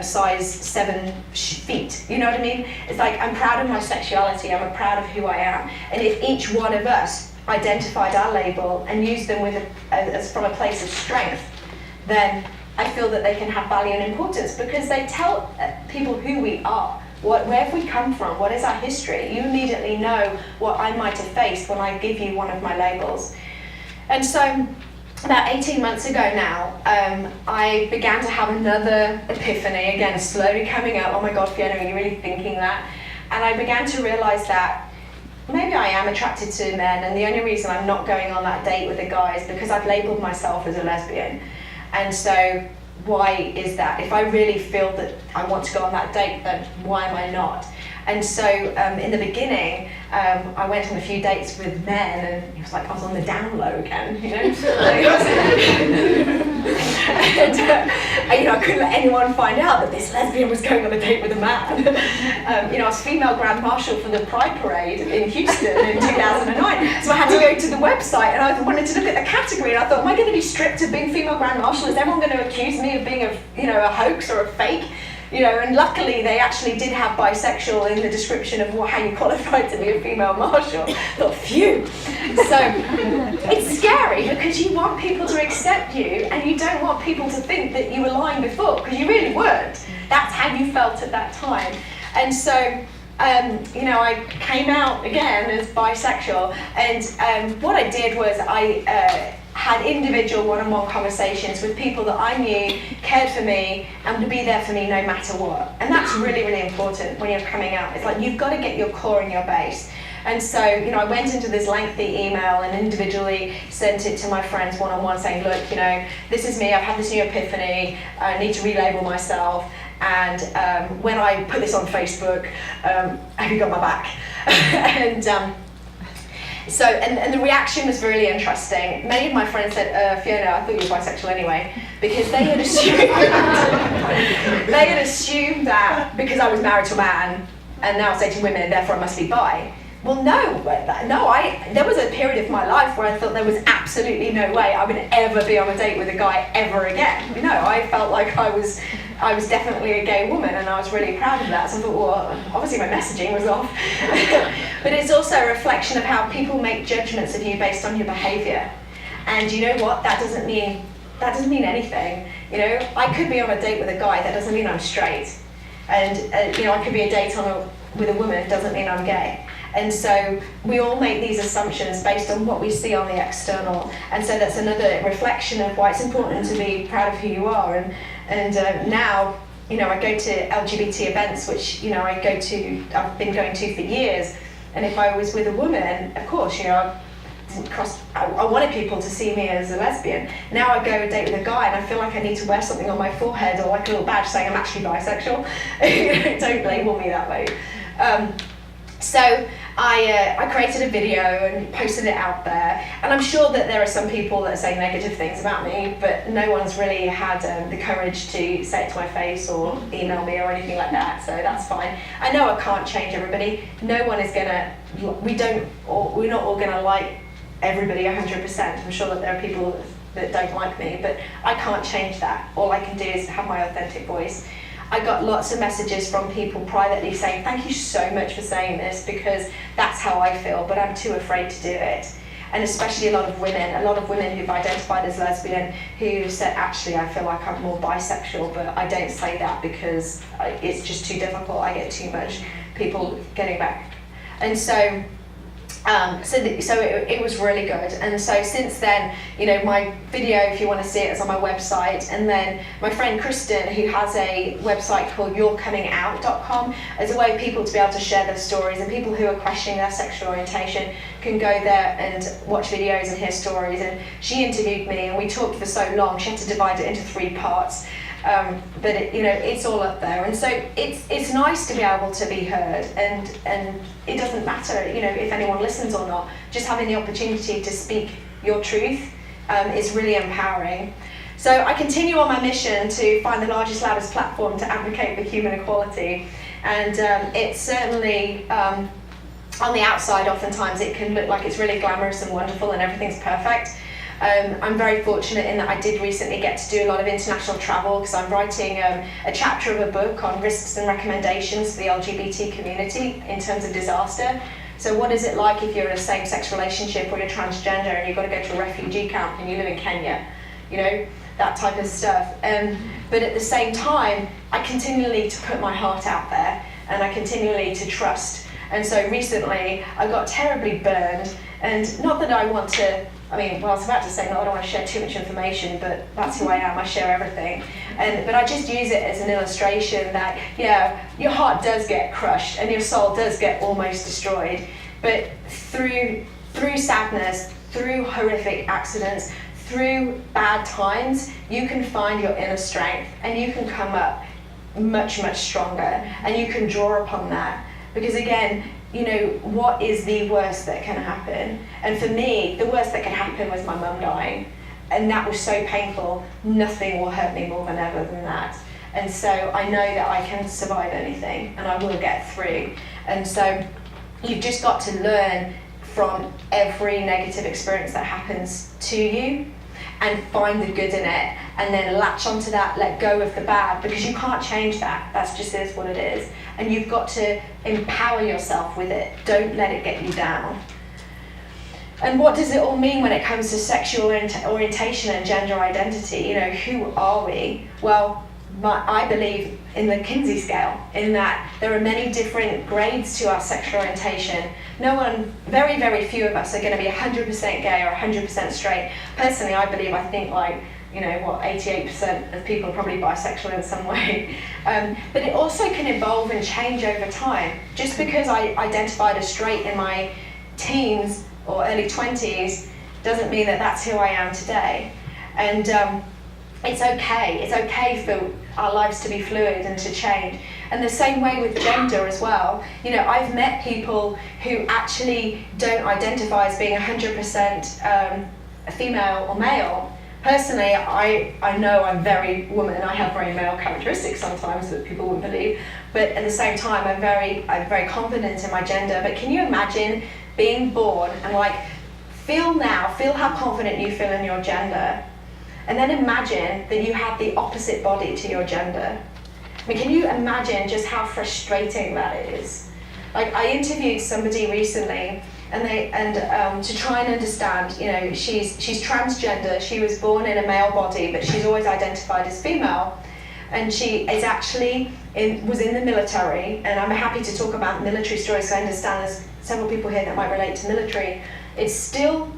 B: size 7 feet. You know what I mean? It's like, I'm proud of my sexuality. I'm proud of who I am. And if each one of us identified our label and used them as from a place of strength, then I feel that they can have value and importance, because they tell people who we are. Where have we come from? What is our history? You immediately know what I might have faced when I give you one of my labels. And so, about 18 months ago now, I began to have another epiphany, again, slowly coming up. Oh my God, Fiona, are you really thinking that? And I began to realise that maybe I am attracted to men, and the only reason I'm not going on that date with a guy is because I've labelled myself as a lesbian. And so, why is that? If I really feel that I want to go on that date, then why am I not? And so in the beginning, I went on a few dates with men, and it was like I was on the down low again, you know. And, you know, I couldn't let anyone find out that this lesbian was going on a date with a man. You know, I was female Grand Marshal for the Pride Parade in Houston in 2009, so I had to go to the website, and I wanted to look at the category, and I thought, am I going to be stripped of being female Grand Marshal? Is everyone going to accuse me of being a hoax or a fake? You know, and luckily they actually did have bisexual in the description of how you qualified to be a female marshal. I thought, phew. So it's scary, because you want people to accept you, and you don't want people to think that you were lying before, because you really weren't. That's how you felt at that time. And so, you know, I came out again as bisexual, and what I did was I had individual one-on-one conversations with people that I knew cared for me and would be there for me no matter what. And that's really, really important when you're coming out. It's like, you've got to get your core and your base. And so, you know, I went into this lengthy email and individually sent it to my friends one-on-one, saying, look, you know, this is me, I've had this new epiphany, I need to relabel myself. And when I put this on Facebook, have you got my back? And so, and the reaction was really interesting. Many of my friends said, Fiona, I thought you were bisexual anyway, because they had assumed that because I was married to a man and now I was dating women, therefore I must be bi. Well, no, there was a period of my life where I thought there was absolutely no way I would ever be on a date with a guy ever again. You know, I felt like I was definitely a gay woman, and I was really proud of that. So I thought, well, obviously my messaging was off. But it's also a reflection of how people make judgments of you based on your behaviour. And you know what? That doesn't mean anything. You know, I could be on a date with a guy, that doesn't mean I'm straight. And you know, I could be a date with a woman, doesn't mean I'm gay. And so we all make these assumptions based on what we see on the external. And so that's another reflection of why it's important to be proud of who you are. And now, you know, I go to LGBT events, which, you know, I've been going to for years. And if I was with a woman, of course, you know, I wanted people to see me as a lesbian. Now I go a date with a guy, and I feel like I need to wear something on my forehead, or like a little badge saying I'm actually bisexual. Don't label me that way. So I created a video and posted it out there, and I'm sure that there are some people that are saying negative things about me, but no one's really had the courage to say it to my face or email me or anything like that, so that's fine. I know I can't change everybody. No one is we're not all gonna like everybody 100%. I'm sure that there are people that don't like me, but I can't change that. All I can do is have my authentic voice. I got lots of messages from people privately saying, thank you so much for saying this, because that's how I feel, but I'm too afraid to do it. And especially a lot of women who've identified as lesbian, who said, actually, I feel like I'm more bisexual, but I don't say that because it's just too difficult. I get too much people getting back. And so It was really good, and so since then, my video, if you want to see it, is on my website. And then my friend Kristen, who has a website called yourcomingout.com, as a way for people to be able to share their stories, and people who are questioning their sexual orientation can go there and watch videos and hear stories. And she interviewed me, and we talked for so long. She had to divide it into 3 parts. But it's all up there, and so it's nice to be able to be heard, and it doesn't matter if anyone listens or not. Just having the opportunity to speak your truth is really empowering. So I continue on my mission to find the largest, loudest platform to advocate for human equality, and it's certainly on the outside. Oftentimes it can look like it's really glamorous and wonderful and everything's perfect. I'm very fortunate in that I did recently get to do a lot of international travel, because I'm writing a chapter of a book on risks and recommendations for the LGBT community in terms of disaster. So what is it like if you're in a same-sex relationship or you're transgender and you've got to go to a refugee camp and you live in Kenya, that type of stuff. But at the same time, I continually to put my heart out there, and I continually to trust. And so recently I got terribly burned, and not that I want to, I was about to say, no, I don't want to share too much information, but that's who I am, I share everything. But I just use it as an illustration that, your heart does get crushed and your soul does get almost destroyed. But through sadness, through horrific accidents, through bad times, you can find your inner strength, and you can come up much, much stronger, and you can draw upon that. Because again, what is the worst that can happen? And for me, the worst that can happen was my mum dying. And that was so painful. Nothing will hurt me more than ever than that. And so I know that I can survive anything, and I will get through. And so you've just got to learn from every negative experience that happens to you, and find the good in it, and then latch onto that, let go of the bad, because you can't change that. That's just is what it is. And you've got to empower yourself with it. Don't let it get you down. And what does it all mean when it comes to sexual orientation and gender identity? Who are we? Well, I believe in the Kinsey scale, in that there are many different grades to our sexual orientation. Very, very few of us are going to be 100% gay or 100% straight. Personally, I think 88% of people are probably bisexual in some way. But it also can evolve and change over time. Just because I identified as straight in my teens or early 20s doesn't mean that that's who I am today. And it's okay. It's okay for our lives to be fluid and to change. And the same way with gender as well. I've met people who actually don't identify as being 100% female or male. Personally, I know I'm very woman. I have very male characteristics sometimes that people wouldn't believe. But at the same time, I'm very confident in my gender. But can you imagine being born and feel how confident you feel in your gender, and then imagine that you have the opposite body to your gender? Can you imagine just how frustrating that is? I interviewed somebody recently, and to try and understand, she's transgender. She was born in a male body, but she's always identified as female, and she is actually was in the military. And I'm happy to talk about military stories, so I understand there's several people here that might relate to military. It's still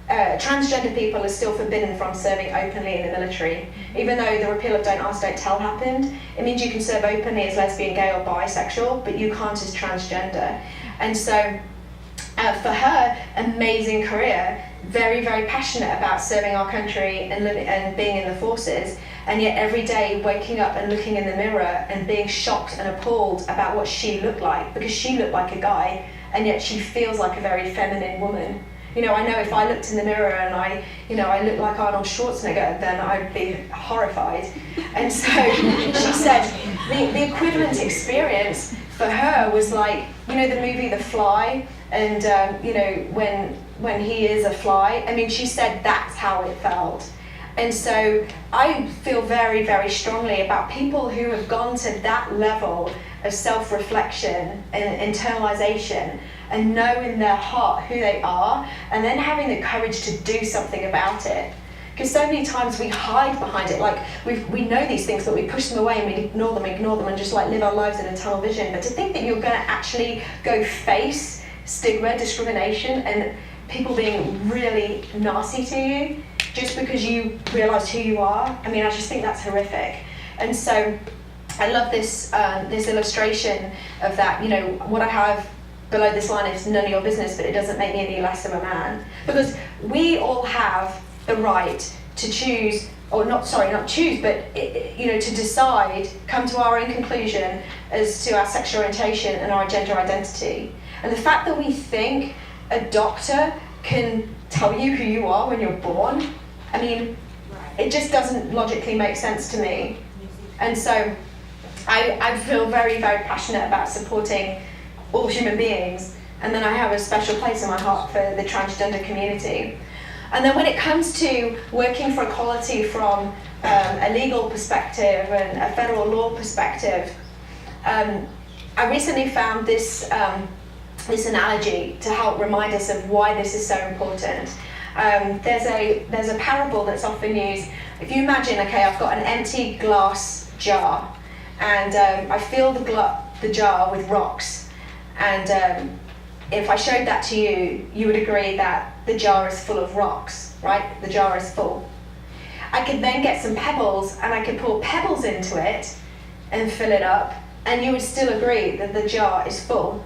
B: transgender people are still forbidden from serving openly in the military. Even though the repeal of Don't Ask, Don't Tell happened, it means you can serve openly as lesbian, gay or bisexual, but you can't as transgender. And so for her, amazing career, very, very passionate about serving our country and being in the forces, and yet every day waking up and looking in the mirror and being shocked and appalled about what she looked like, because she looked like a guy, and yet she feels like a very feminine woman. I know if I looked in the mirror and I looked like Arnold Schwarzenegger, then I'd be horrified. And so she said the equivalent experience for her was like, the movie The Fly, and when he is a fly. She said that's how it felt. And so I feel very, very strongly about people who have gone to that level of self-reflection and internalization, and know in their heart who they are, and then having the courage to do something about it. Because so many times we hide behind it, we know these things, but we push them away and we ignore them, and just live our lives in a tunnel vision. But to think that you're going to actually go face stigma, discrimination, and people being really nasty to you just because you realise who you are. I mean, I just think that's horrific. And so I love this this illustration of that. You know, what I have below this line is none of your business, but it doesn't make me any less of a man. Because we all have the right to choose, or not choose, but you know, to decide, come to our own conclusion as to our sexual orientation and our gender identity. And the fact that we think a doctor can tell you who you are when you're born, I mean, it just doesn't logically make sense to me. And so I feel very, very passionate about supporting all human beings, and then I have a special place in my heart for the transgender community. And then when it comes to working for equality from a legal perspective and a federal law perspective, I recently found this this analogy to help remind us of why this is so important. There's a parable that's often used. If you imagine, okay, I've got an empty glass jar, and I fill the jar with rocks, and if I showed that to you, you would agree that the jar is full of rocks, right? The jar is full. I could then get some pebbles, and I could pour pebbles into it and fill it up, and you would still agree that the jar is full.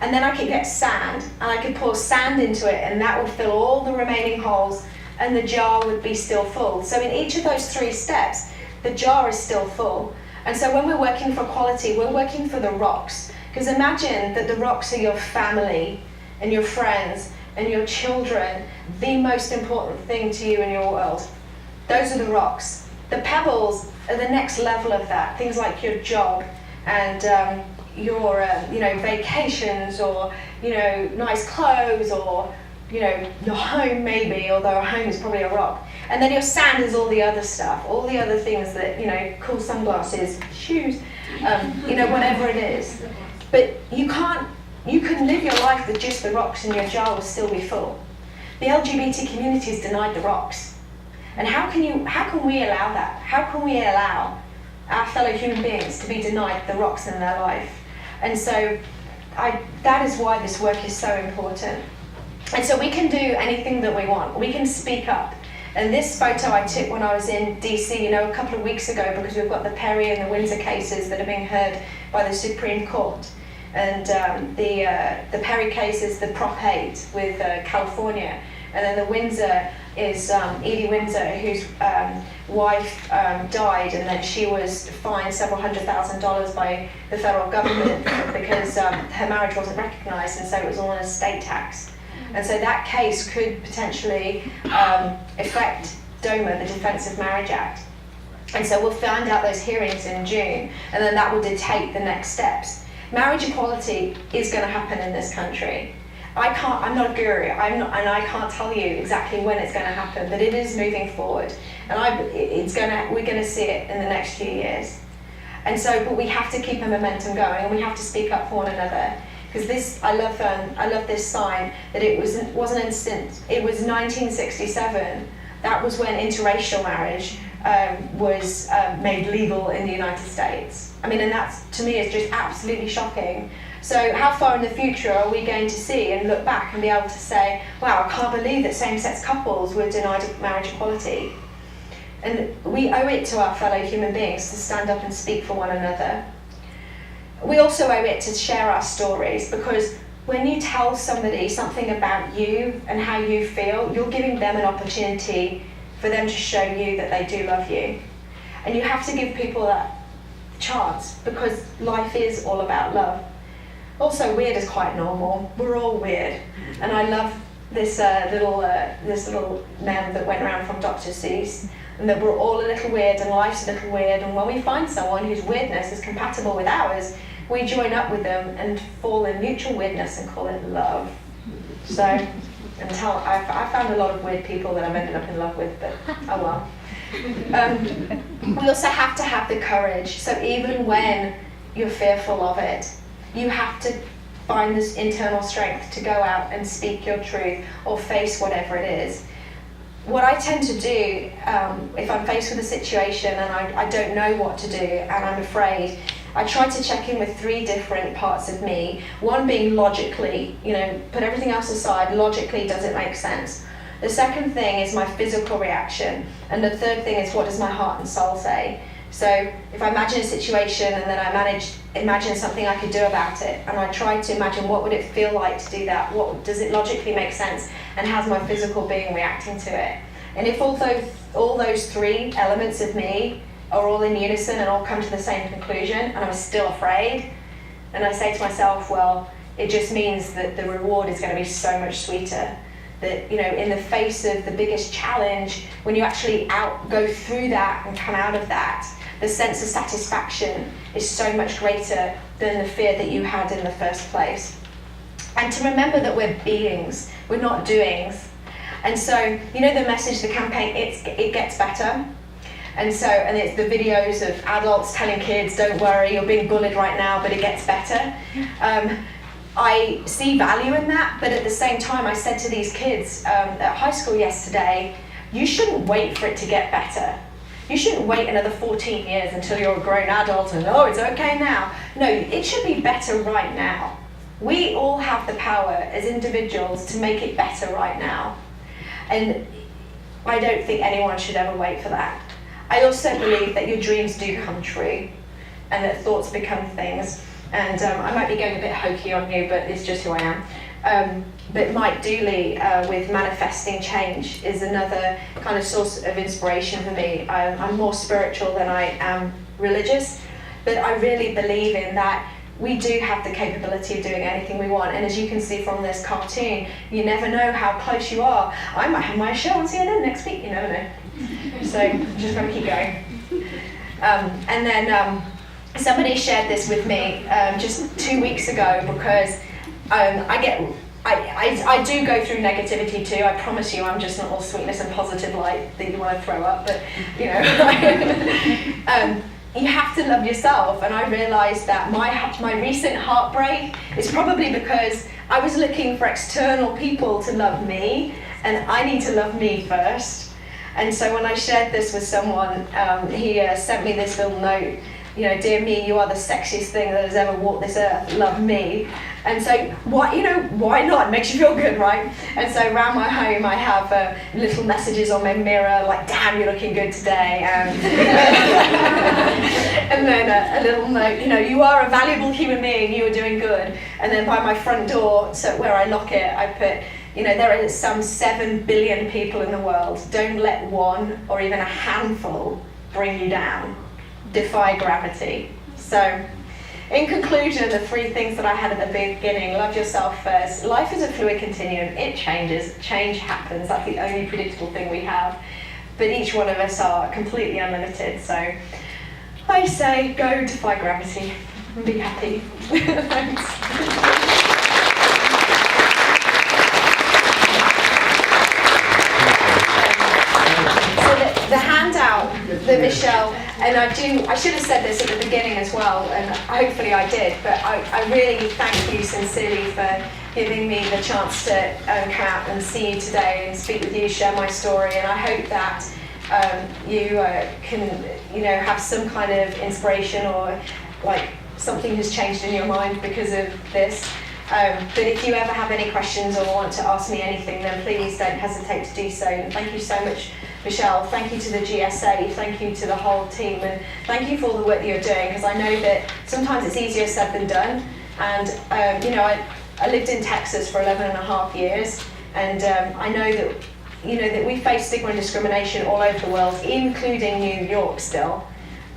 B: And then I could get sand, and I could pour sand into it, and that would fill all the remaining holes, and the jar would be still full. So in each of those 3 steps, the jar is still full. And so when we're working for equality, we're working for the rocks. Because imagine that the rocks are your family and your friends and your children, the most important thing to you in your world. Those are the rocks. The pebbles are the next level of that, things like your job and your vacations, or nice clothes, or your home maybe, although a home is probably a rock. And then your sand is all the other stuff, all the other things that, cool sunglasses, shoes, whatever it is. But you can live your life with just the rocks and your jar will still be full. The LGBT community has denied the rocks. And how can we allow that? How can we allow our fellow human beings to be denied the rocks in their life? And so that is why this work is so important. And so we can do anything that we want. We can speak up. And this photo I took when I was in DC, a couple of weeks ago, because we've got the Perry and the Windsor cases that are being heard by the Supreme Court. And the Perry case is the Prop 8 with California. And then the Windsor is Edie Windsor, whose wife died, and then she was fined several $100,000 by the federal government because her marriage wasn't recognised, and so it was all an estate tax. And so that case could potentially affect DOMA, the Defence of Marriage Act. And so we'll find out those hearings in June, and then that will dictate the next steps. Marriage equality is going to happen in this country. I'm not a guru, and I can't tell you exactly when it's going to happen, but it is moving forward, and we're going to see it in the next few years. And so, but we have to keep a momentum going, and we have to speak up for one another. Because I love this sign that it wasn't instant. It was 1967. That was when interracial marriage was made legal in the United States. I mean, and that to me is just absolutely shocking. So how far in the future are we going to see and look back and be able to say, wow, I can't believe that same-sex couples were denied marriage equality? And we owe it to our fellow human beings to stand up and speak for one another. We also owe it to share our stories, because when you tell somebody something about you and how you feel, you're giving them an opportunity for them to show you that they do love you. And you have to give people that chance, because life is all about love. Also, weird is quite normal. We're all weird. And I love this little mem that went around from Dr. Seuss, and that we're all a little weird and life's a little weird, and when we find someone whose weirdness is compatible with ours, we join up with them and fall in mutual weirdness and call it love. So, I found a lot of weird people that I've ended up in love with, but oh well. We also have to have the courage, so even when you're fearful of it, you have to find this internal strength to go out and speak your truth or face whatever it is. What I tend to do, if I'm faced with a situation and I don't know what to do and I'm afraid, I tried to check in with 3 different parts of me. One being logically, put everything else aside, logically, does it make sense? The second thing is my physical reaction. And the third thing is, what does my heart and soul say? So if I imagine a situation and then I imagine something I could do about it, and I try to imagine what would it feel like to do that, what does it logically make sense, and how's my physical being reacting to it? And if all those 3 elements of me are all in unison and all come to the same conclusion, and I'm still afraid, and I say to myself, well, it just means that the reward is going to be so much sweeter. That, in the face of the biggest challenge, when you actually go through that and come out of that, the sense of satisfaction is so much greater than the fear that you had in the first place. And to remember that we're beings, we're not doings. And so, the message, the campaign, it gets better. And it's the videos of adults telling kids, don't worry, you're being bullied right now, but it gets better. I see value in that, but at the same time, I said to these kids at high school yesterday, you shouldn't wait for it to get better. You shouldn't wait another 14 years until you're a grown adult and, it's okay now. No, it should be better right now. We all have the power as individuals to make it better right now. And I don't think anyone should ever wait for that. I also believe that your dreams do come true and that thoughts become things. And I might be going a bit hokey on you, but it's just who I am. But Mike Dooley with Manifesting Change is another kind of source of inspiration for me. I'm more spiritual than I am religious, but I really believe in that we do have the capability of doing anything we want. And as you can see from this cartoon, you never know how close you are. I might have my show on CNN next week, you never know. So just got to keep going. And then somebody shared this with me just 2 weeks ago because I do go through negativity too. I promise you, I'm just not all sweetness and positive light that you want to throw up. But you have to love yourself. And I realised that my recent heartbreak is probably because I was looking for external people to love me, and I need to love me first. And so when I shared this with someone, he sent me this little note. Dear me, you are the sexiest thing that has ever walked this earth. Love me. And so, why not? It makes you feel good, right? And so around my home, I have little messages on my mirror, like, damn, you're looking good today. And then a little note, you are a valuable human being, you are doing good. And then by my front door, so where I lock it, I put, there are some 7 billion people in the world. Don't let one or even a handful bring you down. Defy gravity. So, in conclusion, the 3 things that I had at the beginning: love yourself first. Life is a fluid continuum. It changes. Change happens. That's the only predictable thing we have. But each one of us are completely unlimited. So, I say go defy gravity and be happy. Thanks. The handout that Michelle, and I should have said this at the beginning as well, and hopefully I did, but I really thank you sincerely for giving me the chance to come out and see you today and speak with you, share my story, and I hope that you can have some kind of inspiration or like something has changed in your mind because of this. But if you ever have any questions or want to ask me anything, then please don't hesitate to do so. And thank you so much, Michelle. Thank you to the GSA. Thank you to the whole team. And thank you for all the work that you're doing, because I know that sometimes it's easier said than done. And, I lived in Texas for 11 and a half years. And I know that, that we face stigma and discrimination all over the world, including New York still.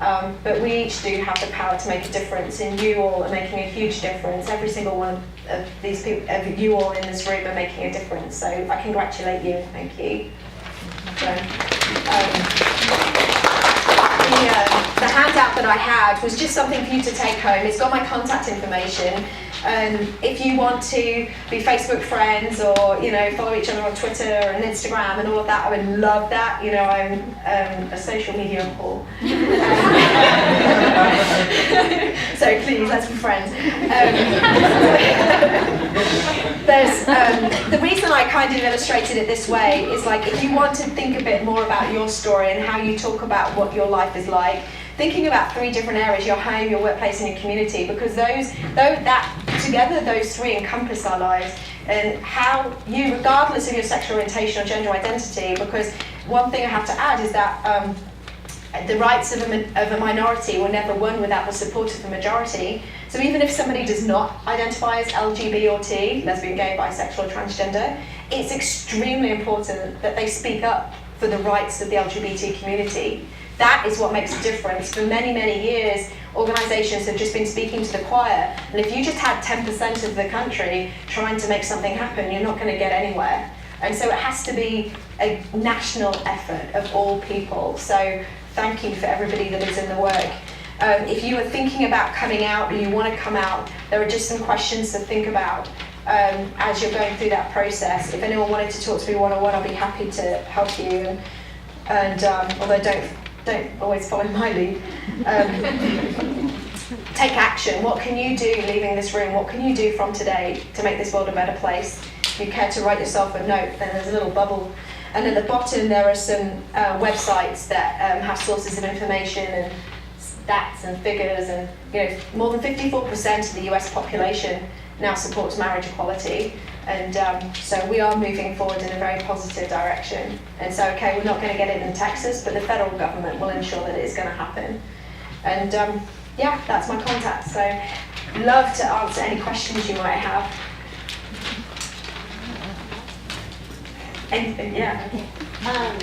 B: But we each do have the power to make a difference, and you all are making a huge difference. Every single one of these people, of you all in this room, are making a difference. So I congratulate you and thank you. So, the handout that I had was just something for you to take home. It's got my contact information. If you want to be Facebook friends or follow each other on Twitter and Instagram and all of that, I would love that. I'm a social media whore. So please, let's be friends. The reason I kind of illustrated it this way is, like, if you want to think a bit more about your story and how you talk about what your life is like, thinking about 3 different areas: your home, your workplace, and your community, because those 3 encompass our lives, and how you, regardless of your sexual orientation or gender identity, because one thing I have to add is that the rights of a minority were never won without the support of the majority. So even if somebody does not identify as LGBT or T, lesbian, gay, bisexual, or transgender, it's extremely important that they speak up for the rights of the LGBT community. That is what makes a difference. For many, many years, organisations have just been speaking to the choir, and if you just had 10% of the country trying to make something happen, you're not going to get anywhere. And so it has to be a national effort of all people. So thank you for everybody that is in the work. If you are thinking about coming out or you want to come out, there are just some questions to think about as you're going through that process. If anyone wanted to talk to me one-on-one, I'll be happy to help you. And although don't always follow my lead. Take action. What can you do leaving this room? What can you do from today to make this world a better place? If you care to write yourself a note, then there's a little bubble. And at the bottom there are some websites that have sources of information and stats and figures, and more than 54% of the US population now supports marriage equality, and so we are moving forward in a very positive direction. And so, okay, we're not going to get it in Texas, but the federal government will ensure that it is going to happen. And yeah, that's my contact. So love to answer any questions you might have. Anything, yeah.
E: And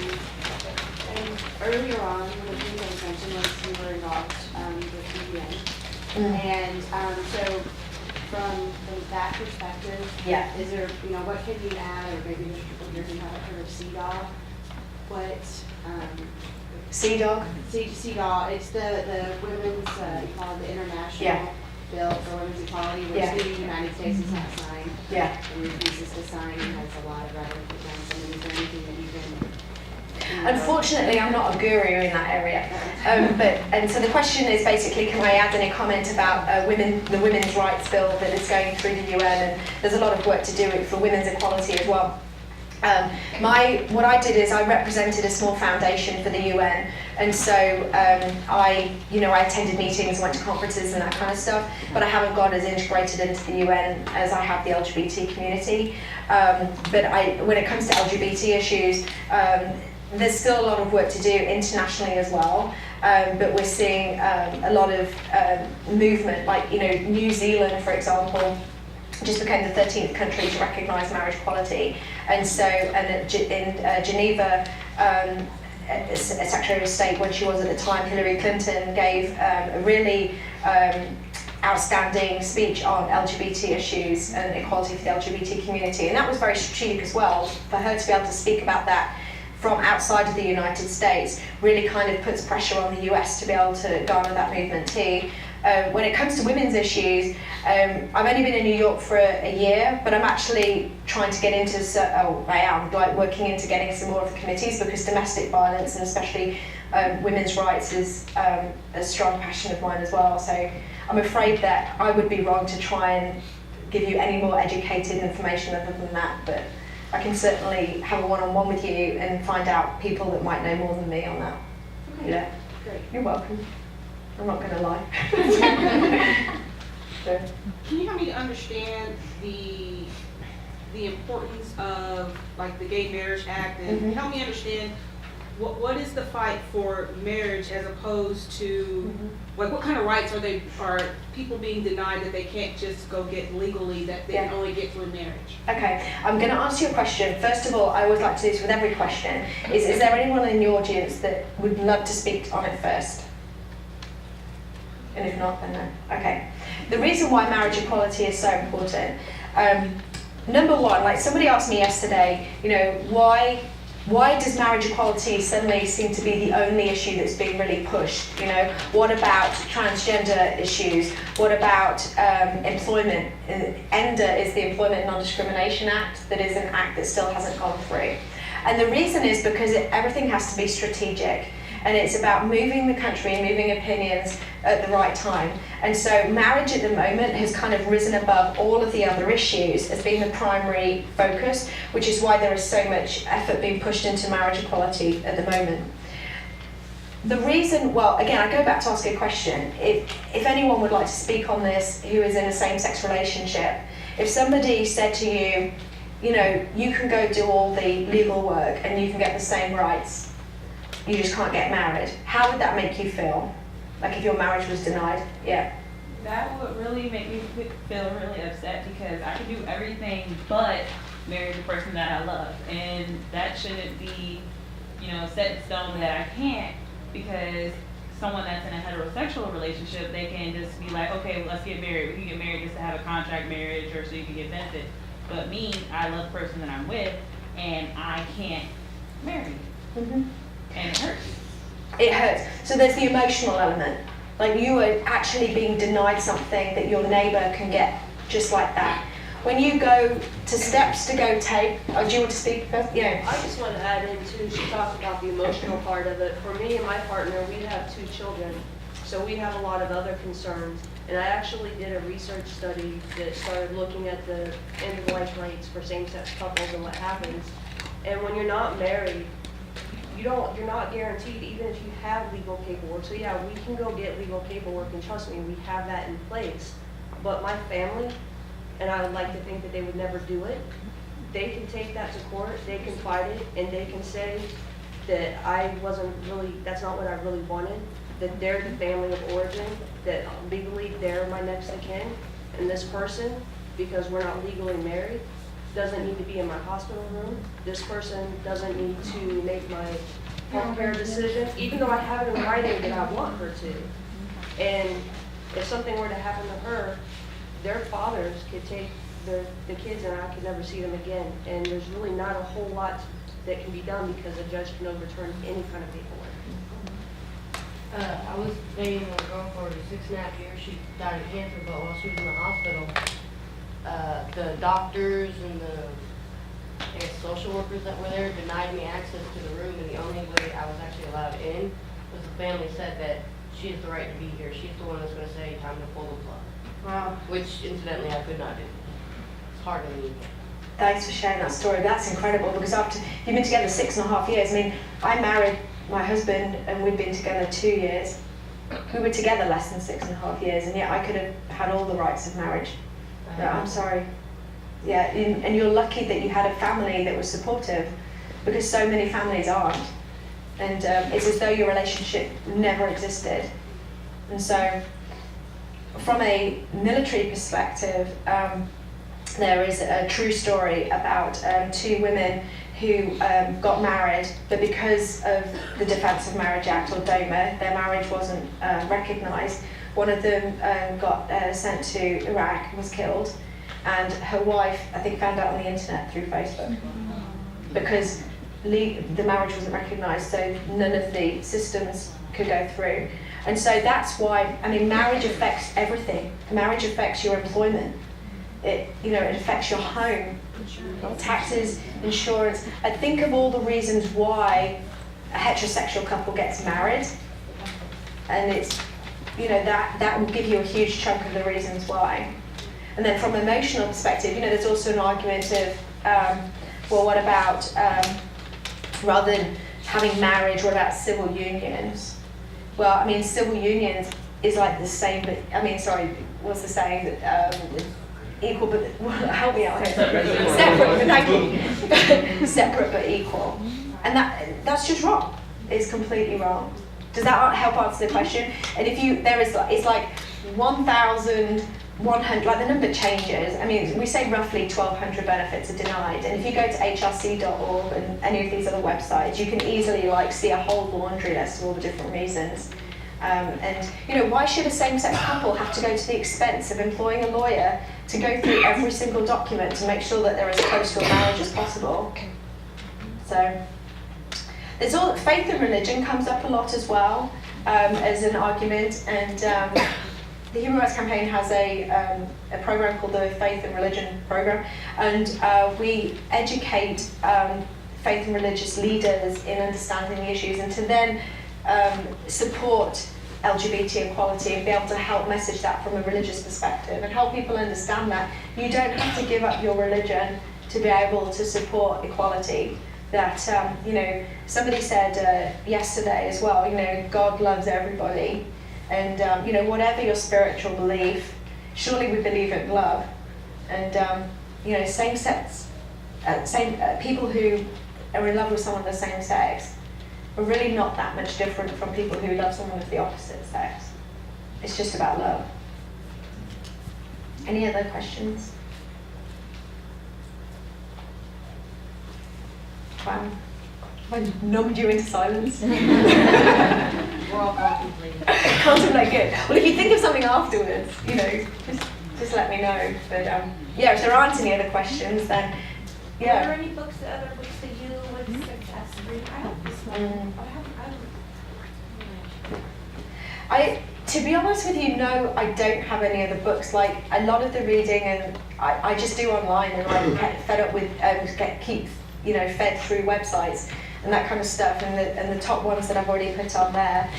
E: earlier on, one of the things I was mentioned was you were involved with UN. And so from that perspective,
B: Yeah.
E: is there, what can you add, or maybe there's people here who haven't heard of CDAW? What,
B: CDOG?
E: CDAW, it's the women's, you call it the international
B: Yeah.
E: bill for women's equality, which
B: Yeah.
E: the United States has not signed.
B: Yeah.
E: And refuses to sign, and has a lot of rhetoric against it. Is there anything that you can?
B: Unfortunately, I'm not a guru in that area. And so the question is basically, can I add any comment about the women's rights bill that is going through the UN? And there's a lot of work to do for women's equality as well. What I did is I represented a small foundation for the UN, and so I attended meetings, went to conferences and that kind of stuff, but I haven't got as integrated into the UN as I have the LGBT community. But when it comes to LGBT issues, there's still a lot of work to do internationally as well, but we're seeing a lot of movement, like New Zealand, for example, just became the 13th country to recognise marriage equality, and so in Geneva, Secretary of State, when she was at the time, Hillary Clinton, gave a really outstanding speech on LGBT issues and equality for the LGBT community, and that was very strategic as well. For her to be able to speak about that from outside of the United States really kind of puts pressure on the US to be able to garner that movement too. When it comes to women's issues, I've only been in New York for a year, but I'm actually trying to get into, working into getting some more of the committees, because domestic violence and especially women's rights is a strong passion of mine as well. So I'm afraid that I would be wrong to try and give you any more educated information other than that, but I can certainly have a one-on-one with you and find out people that might know more than me on that.
E: Okay.
B: Yeah.
E: Great.
B: You're welcome. I'm not going to lie. So.
F: Can you help me to understand the importance of the Gay Marriage Act, and help me understand what is the fight for marriage as opposed to what kind of rights are people being denied that they can't just go get legally, that they can only get through marriage?
B: Okay, I'm going to answer your question. First of all, I always like to do this with every question. Is there anyone in the audience that would love to speak on it first? And if not, then no. Okay. The reason why marriage equality is so important, number one, somebody asked me yesterday, why does marriage equality suddenly seem to be the only issue that's being really pushed? What about transgender issues? What about employment? ENDA is the Employment Non-Discrimination Act, that is an act that still hasn't gone through. And the reason is because everything has to be strategic. And it's about moving the country and moving opinions at the right time. And so marriage at the moment has kind of risen above all of the other issues as being the primary focus, which is why there is so much effort being pushed into marriage equality at the moment. The reason, well, again, I go back to ask a question. If anyone would like to speak on this who is in a same-sex relationship, if somebody said to you, you know, you can go do all the legal work and you can get the same rights, you just can't get married, how would that make you feel? Like if your marriage was denied? Yeah.
G: That would really make me feel really upset because I could do everything but marry the person that I love. And that shouldn't be, you know, set in stone that I can't, because someone that's in a heterosexual relationship, they can just be like, okay, well, let's get married. We can get married just to have a contract marriage or so you can get benefits. But me, I love the person that I'm with and I can't marry.
B: Mm-hmm.
G: And it hurts.
B: It hurts. So there's the emotional element. Like you are actually being denied something that your neighbour can get just like that. When you go to steps to go take, do you want to speak first? Yeah.
A: I just want to add in too, she talked about the emotional part of it. For me and my partner, we have 2 children, so we have a lot of other concerns. And I actually did a research study that started looking at the end-of-life rates for same-sex couples and what happens. And when you're not married, you're not guaranteed, even if you have legal paperwork. So yeah, we can go get legal paperwork, and trust me, we have that in place. But my family, and I would like to think that they would never do it, they can take that to court, they can fight it, and they can say that that's not what I really wanted, that they're the family of origin, that legally they're my next of kin, and this person, because we're not legally married, doesn't need to be in my hospital room. This person doesn't need to make my healthcare decisions, even though I have it in writing that I want her to. And if something were to happen to her, their fathers could take the kids and I could never see them again. And there's really not a whole lot that can be done because a judge can overturn any kind of paperwork.
C: I was dating a girl for 6.5 years. She died of cancer, but while she was in the hospital, the doctors and the social workers that were there denied me access to the room, and the only way I was actually allowed in was the family said that she has the right to be here. She's the one that's going to say time to pull the plug.
B: Wow.
C: Which, incidentally, I could not do. It's hard to leave.
B: Thanks for sharing that story. That's incredible because after you've been together 6.5 years. I mean, I married my husband and we'd been together 2 years. We were together less than 6.5 years, and yet I could have had all the rights of marriage. But I'm sorry. Yeah, and you're lucky that you had a family that was supportive, because so many families aren't. And it's as though your relationship never existed. And so, from a military perspective, there is a true story about 2 women who got married, but because of the Defence of Marriage Act, or DOMA, their marriage wasn't recognised. One of them got sent to Iraq and was killed, and her wife, I think, found out on the internet through Facebook, because the marriage wasn't recognised, so none of the systems could go through. And so that's why, I mean, marriage affects everything. Marriage affects your employment. It affects your home, taxes, insurance. I think of all the reasons why a heterosexual couple gets married, and it's, that will give you a huge chunk of the reasons why. And then from an emotional perspective, there's also an argument of, well, what about, rather than having marriage, what about civil unions? Well, I mean, civil unions is like the same, but, what's the saying? Equal but, help me out here. Separate, but thank you. Separate but equal. And that's just wrong. It's completely wrong. Does that help answer the question? And it's like 1,100, like the number changes. I mean, we say roughly 1,200 benefits are denied. And if you go to hrc.org and any of these other websites, you can easily see a whole laundry list of all the different reasons. Why should a same-sex couple have to go to the expense of employing a lawyer to go through every single document to make sure that they're as close to a marriage as possible? So, faith and religion comes up a lot as well as an argument, and the Human Rights Campaign has a program called the Faith and Religion Program, and we educate faith and religious leaders in understanding the issues, and to then support LGBT equality and be able to help message that from a religious perspective and help people understand that you don't have to give up your religion to be able to support equality. that, somebody said yesterday as well, God loves everybody. And, whatever your spiritual belief, surely we believe in love. And, same-sex, people who are in love with someone of the same sex are really not that much different from people who love someone of the opposite sex. It's just about love. Any other questions? Wow. I numbed you into silence.
C: We're all contemplating.
B: Contemplate, good. Well, if you think of something afterwards, just let me know. But if there aren't any other questions, then
E: Are there any books, other books that you would suggest reading? I hope this one.
B: To be honest with you, no, I don't have any other books. Like a lot of the reading, and I just do online, and I get fed up with keep fed through websites and that kind of stuff, and the top ones that I've already put on there.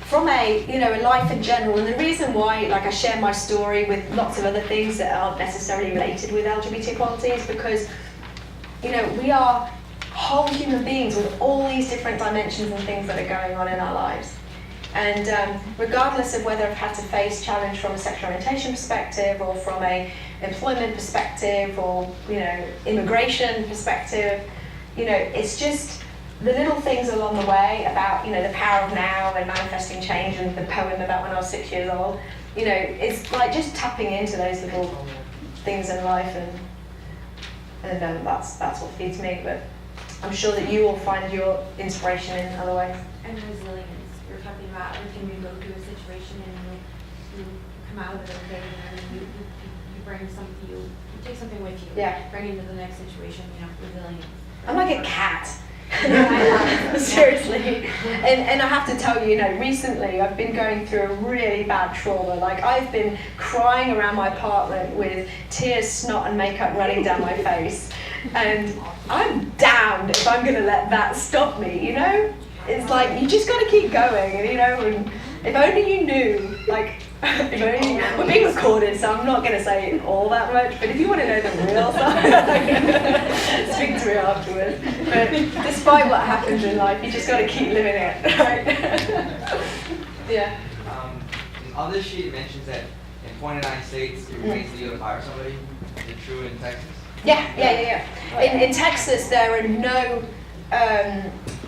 B: From a life in general, and the reason why I share my story with lots of other things that aren't necessarily related with LGBT equality is because we are whole human beings with all these different dimensions and things that are going on in our lives. And regardless of whether I've had to face challenge from a sexual orientation perspective or from a employment perspective or immigration perspective, it's just the little things along the way about the power of now and manifesting change, and the poem about when I was 6 years old. It's like just tapping into those little things in life, and that's what feeds me. But I'm sure that you will find your inspiration in other ways.
E: And resilience. You're talking about everything you go through a situation and you come out of it okay, and you bring something, you take something with you.
B: Yeah.
E: Bring into the next situation, resilience.
B: I'm like a cat. Seriously. And I have to tell you, recently I've been going through a really bad trauma. Like I've been crying around my apartment with tears, snot and makeup running down my face. And I'm damned if I'm gonna let that stop me, It's like you just gotta keep going, and if only you knew, if only we're being recorded, so I'm not gonna say all that much, but if you want to know the real side, speak to me afterwards. But despite what happens in life, you just gotta keep living it, right? Yeah.
H: On this sheet, it mentions that in 29 states, it remains legal to fire somebody. Is it true in Texas?
B: Yeah. In Texas, there are no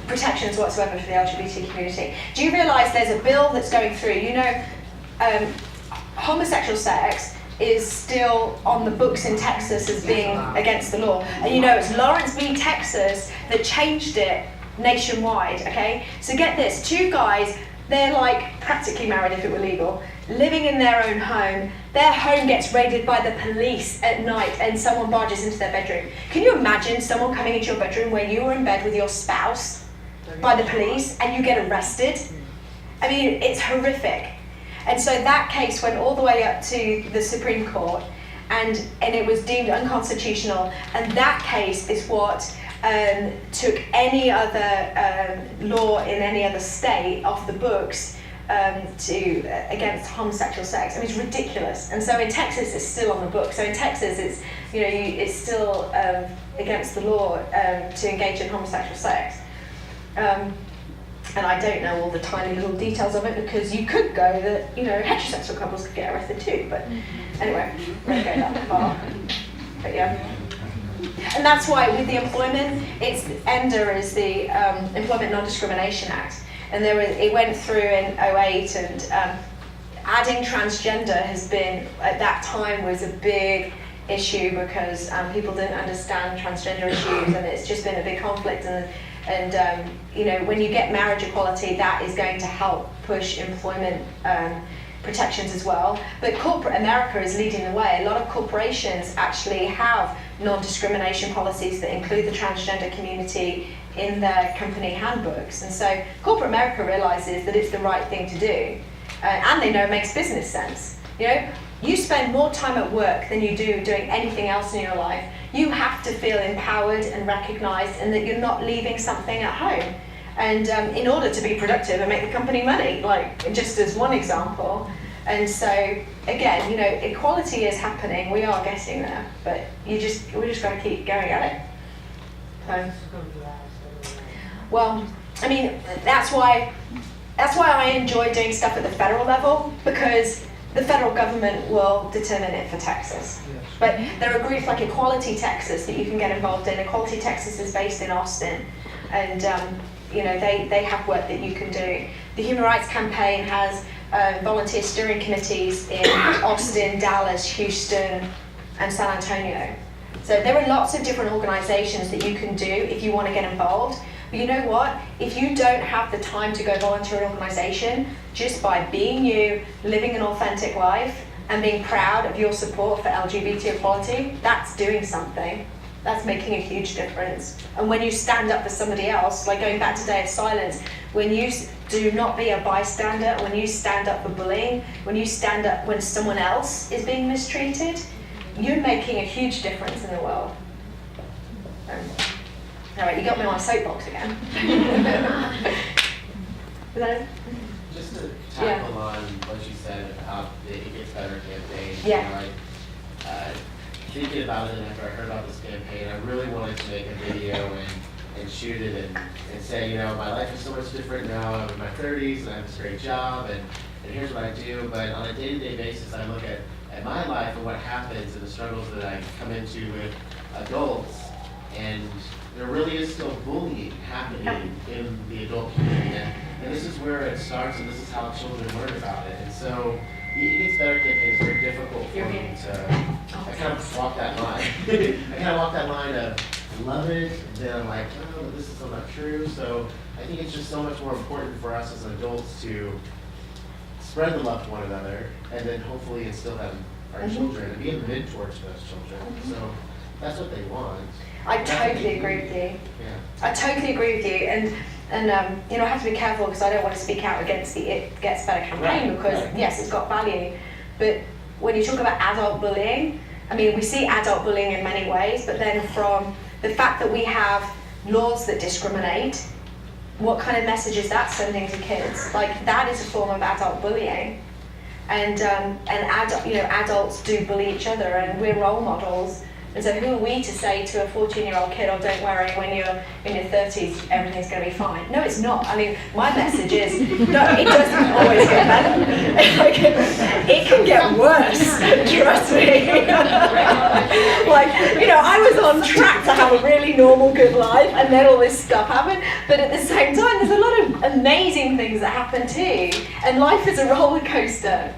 B: protections whatsoever for the LGBT community. Do you realise there's a bill that's going through? Homosexual sex is still on the books in Texas as being against the law. And it's Lawrence v. Texas that changed it nationwide, okay? So get this, 2 guys, they're practically married if it were legal, living in their own home. Their home gets raided by the police at night and someone barges into their bedroom. Can you imagine someone coming into your bedroom where you were in bed with your spouse by the police and you get arrested? I mean, it's horrific. And so that case went all the way up to the Supreme Court, and it was deemed unconstitutional. And that case is what took any other law in any other state off the books against homosexual sex. I mean, it's ridiculous. And so in Texas, it's still on the book. So in Texas, it's it's still against the law to engage in homosexual sex. And I don't know all the tiny little details of it, because you could go that heterosexual couples could get arrested too. But anyway, we won't go that far. But yeah. And that's why with the employment, it's ENDA is the Employment Non-Discrimination Act, and it went through in 2008, and adding transgender has been, at that time, was a big issue because people didn't understand transgender issues, and it's just been a big conflict. And when you get marriage equality, that is going to help push employment protections as well. But corporate America is leading the way. A lot of corporations actually have non-discrimination policies that include the transgender community in their company handbooks. And so corporate America realizes that it's the right thing to do. And they know it makes business sense. You spend more time at work than you do doing anything else in your life. You have to feel empowered and recognized, and that you're not leaving something at home. And in order to be productive and make the company money, just as one example. And so, again, equality is happening. We are getting there, but we just got to keep going at it. So,
C: This is gonna be last, anyway.
B: well, I mean, that's why I enjoy doing stuff at the federal level, because the federal government will determine it for Texas. But there are groups like Equality Texas that you can get involved in. Equality Texas is based in Austin, and you know, they have work that you can do. The Human Rights Campaign has volunteer steering committees in Austin, Dallas, Houston, and San Antonio. So there are lots of different organizations that you can do if you want to get involved. But you know what? If you don't have the time to go volunteer an organization, just by being you, living an authentic life, and being proud of your support for LGBT equality, that's doing something. That's making a huge difference. And when you stand up for somebody else, like going back to Day of Silence, when you do not be a bystander, when you stand up for bullying, when you stand up when someone else is being mistreated, you're making a huge difference in the world. All right, you got me on a soapbox again. Is that it?
D: Just to tackle on what you said about the It Gets Better campaign.
B: Yeah.
D: You know, thinking about it, and after I heard about this campaign, I really wanted to make a video and shoot it and say, you know, my life is so much different now. I'm in my 30s and I have this great job, and here's what I do. But on a day-to-day basis, I look at my life and what happens and the struggles that I come into with adults, and there really is still bullying happening in the adult community. And this is where it starts, and this is how children learn about it. And so the It Gets Better campaign is very difficult for me to, I kind of walk that line. I kind of walk that line of, I love it, and then I'm like, oh, but this is still not true. So I think it's just so much more important for us as adults to spread the love to one another, and then hopefully instill that in our children, and be a mentor to those children. So that's what they want.
B: I totally agree with you.
D: Yeah.
B: I totally agree with you, and you know, I have to be careful because I don't want to speak out against the It Gets Better campaign,
D: Right,
B: because
D: right.
B: yes, it's got value, but when you talk about adult bullying, I mean, we see adult bullying in many ways, but then from the fact that we have laws that discriminate, what kind of message is that sending to kids? Like, that is a form of adult bullying, and adults do bully each other, and we're role models. And so who are we to say to a 14-year-old kid, oh, don't worry, when you're in your 30s, everything's going to be fine? No, it's not. I mean, my message is, no, it doesn't always get better. It can get worse, trust me. Like, you know, I was on track to have a really normal, good life, and then all this stuff happened. But at the same time, there's a lot of amazing things that happen too. And life is a roller coaster.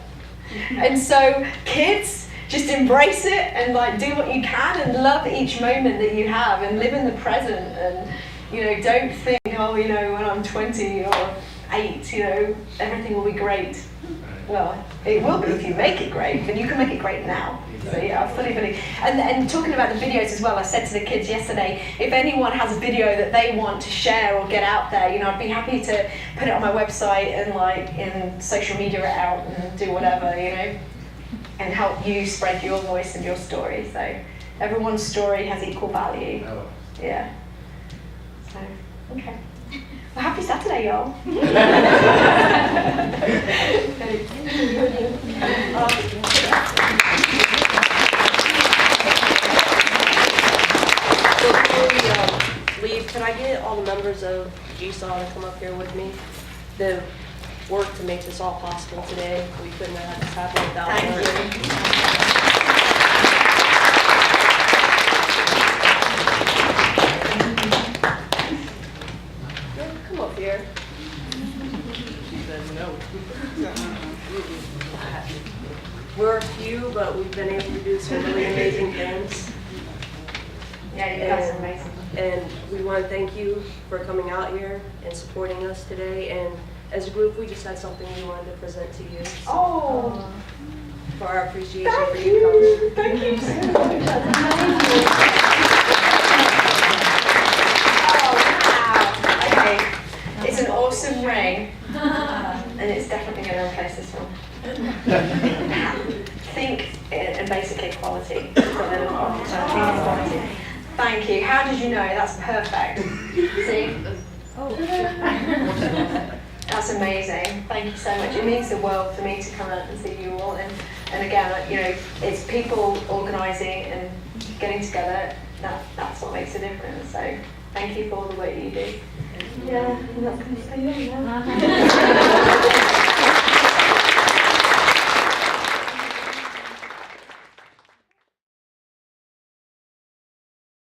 B: And so kids, just embrace it and like do what you can and love each moment that you have and live in the present, and you know, don't think, oh, you know, when I'm 20 or 8, you know, everything will be great. Well, it will be if you make it great, but you can make it great now. So yeah, I fully believe. And talking about the videos as well, I said to the kids yesterday, if anyone has a video that they want to share or get out there, you know, I'd be happy to put it on my website and like in social media it out and do whatever, you know, and help you spread your voice and your story. So everyone's story has equal value.
D: Oh.
B: Yeah. So, okay. Well, happy Saturday, y'all.
A: Before we leave, can I get all the members of GSAW to come up here with me? The work to make this all possible today. We couldn't have had this happen without them. Come up here. We're few, but we've been able to do some really amazing things.
B: Yeah, you guys are amazing.
A: And we want to thank you for coming out here and supporting us today. And as a group, we just had something we wanted to present to you.
B: Oh,
A: For our appreciation
B: thank
A: for you coming.
B: you. Thank you so much. That's amazing. Oh, wow. Okay. It's an awesome ring. And it's definitely going to replace this one. Think in basic equality. Thank you. How did you know? That's perfect. See? That's amazing. Thank you so much. It means the world for me to come out and see you all. And again, you know, it's people organising and getting together, that's what makes a difference. So thank you for all the work you do. Yeah, I'm not going to say no now.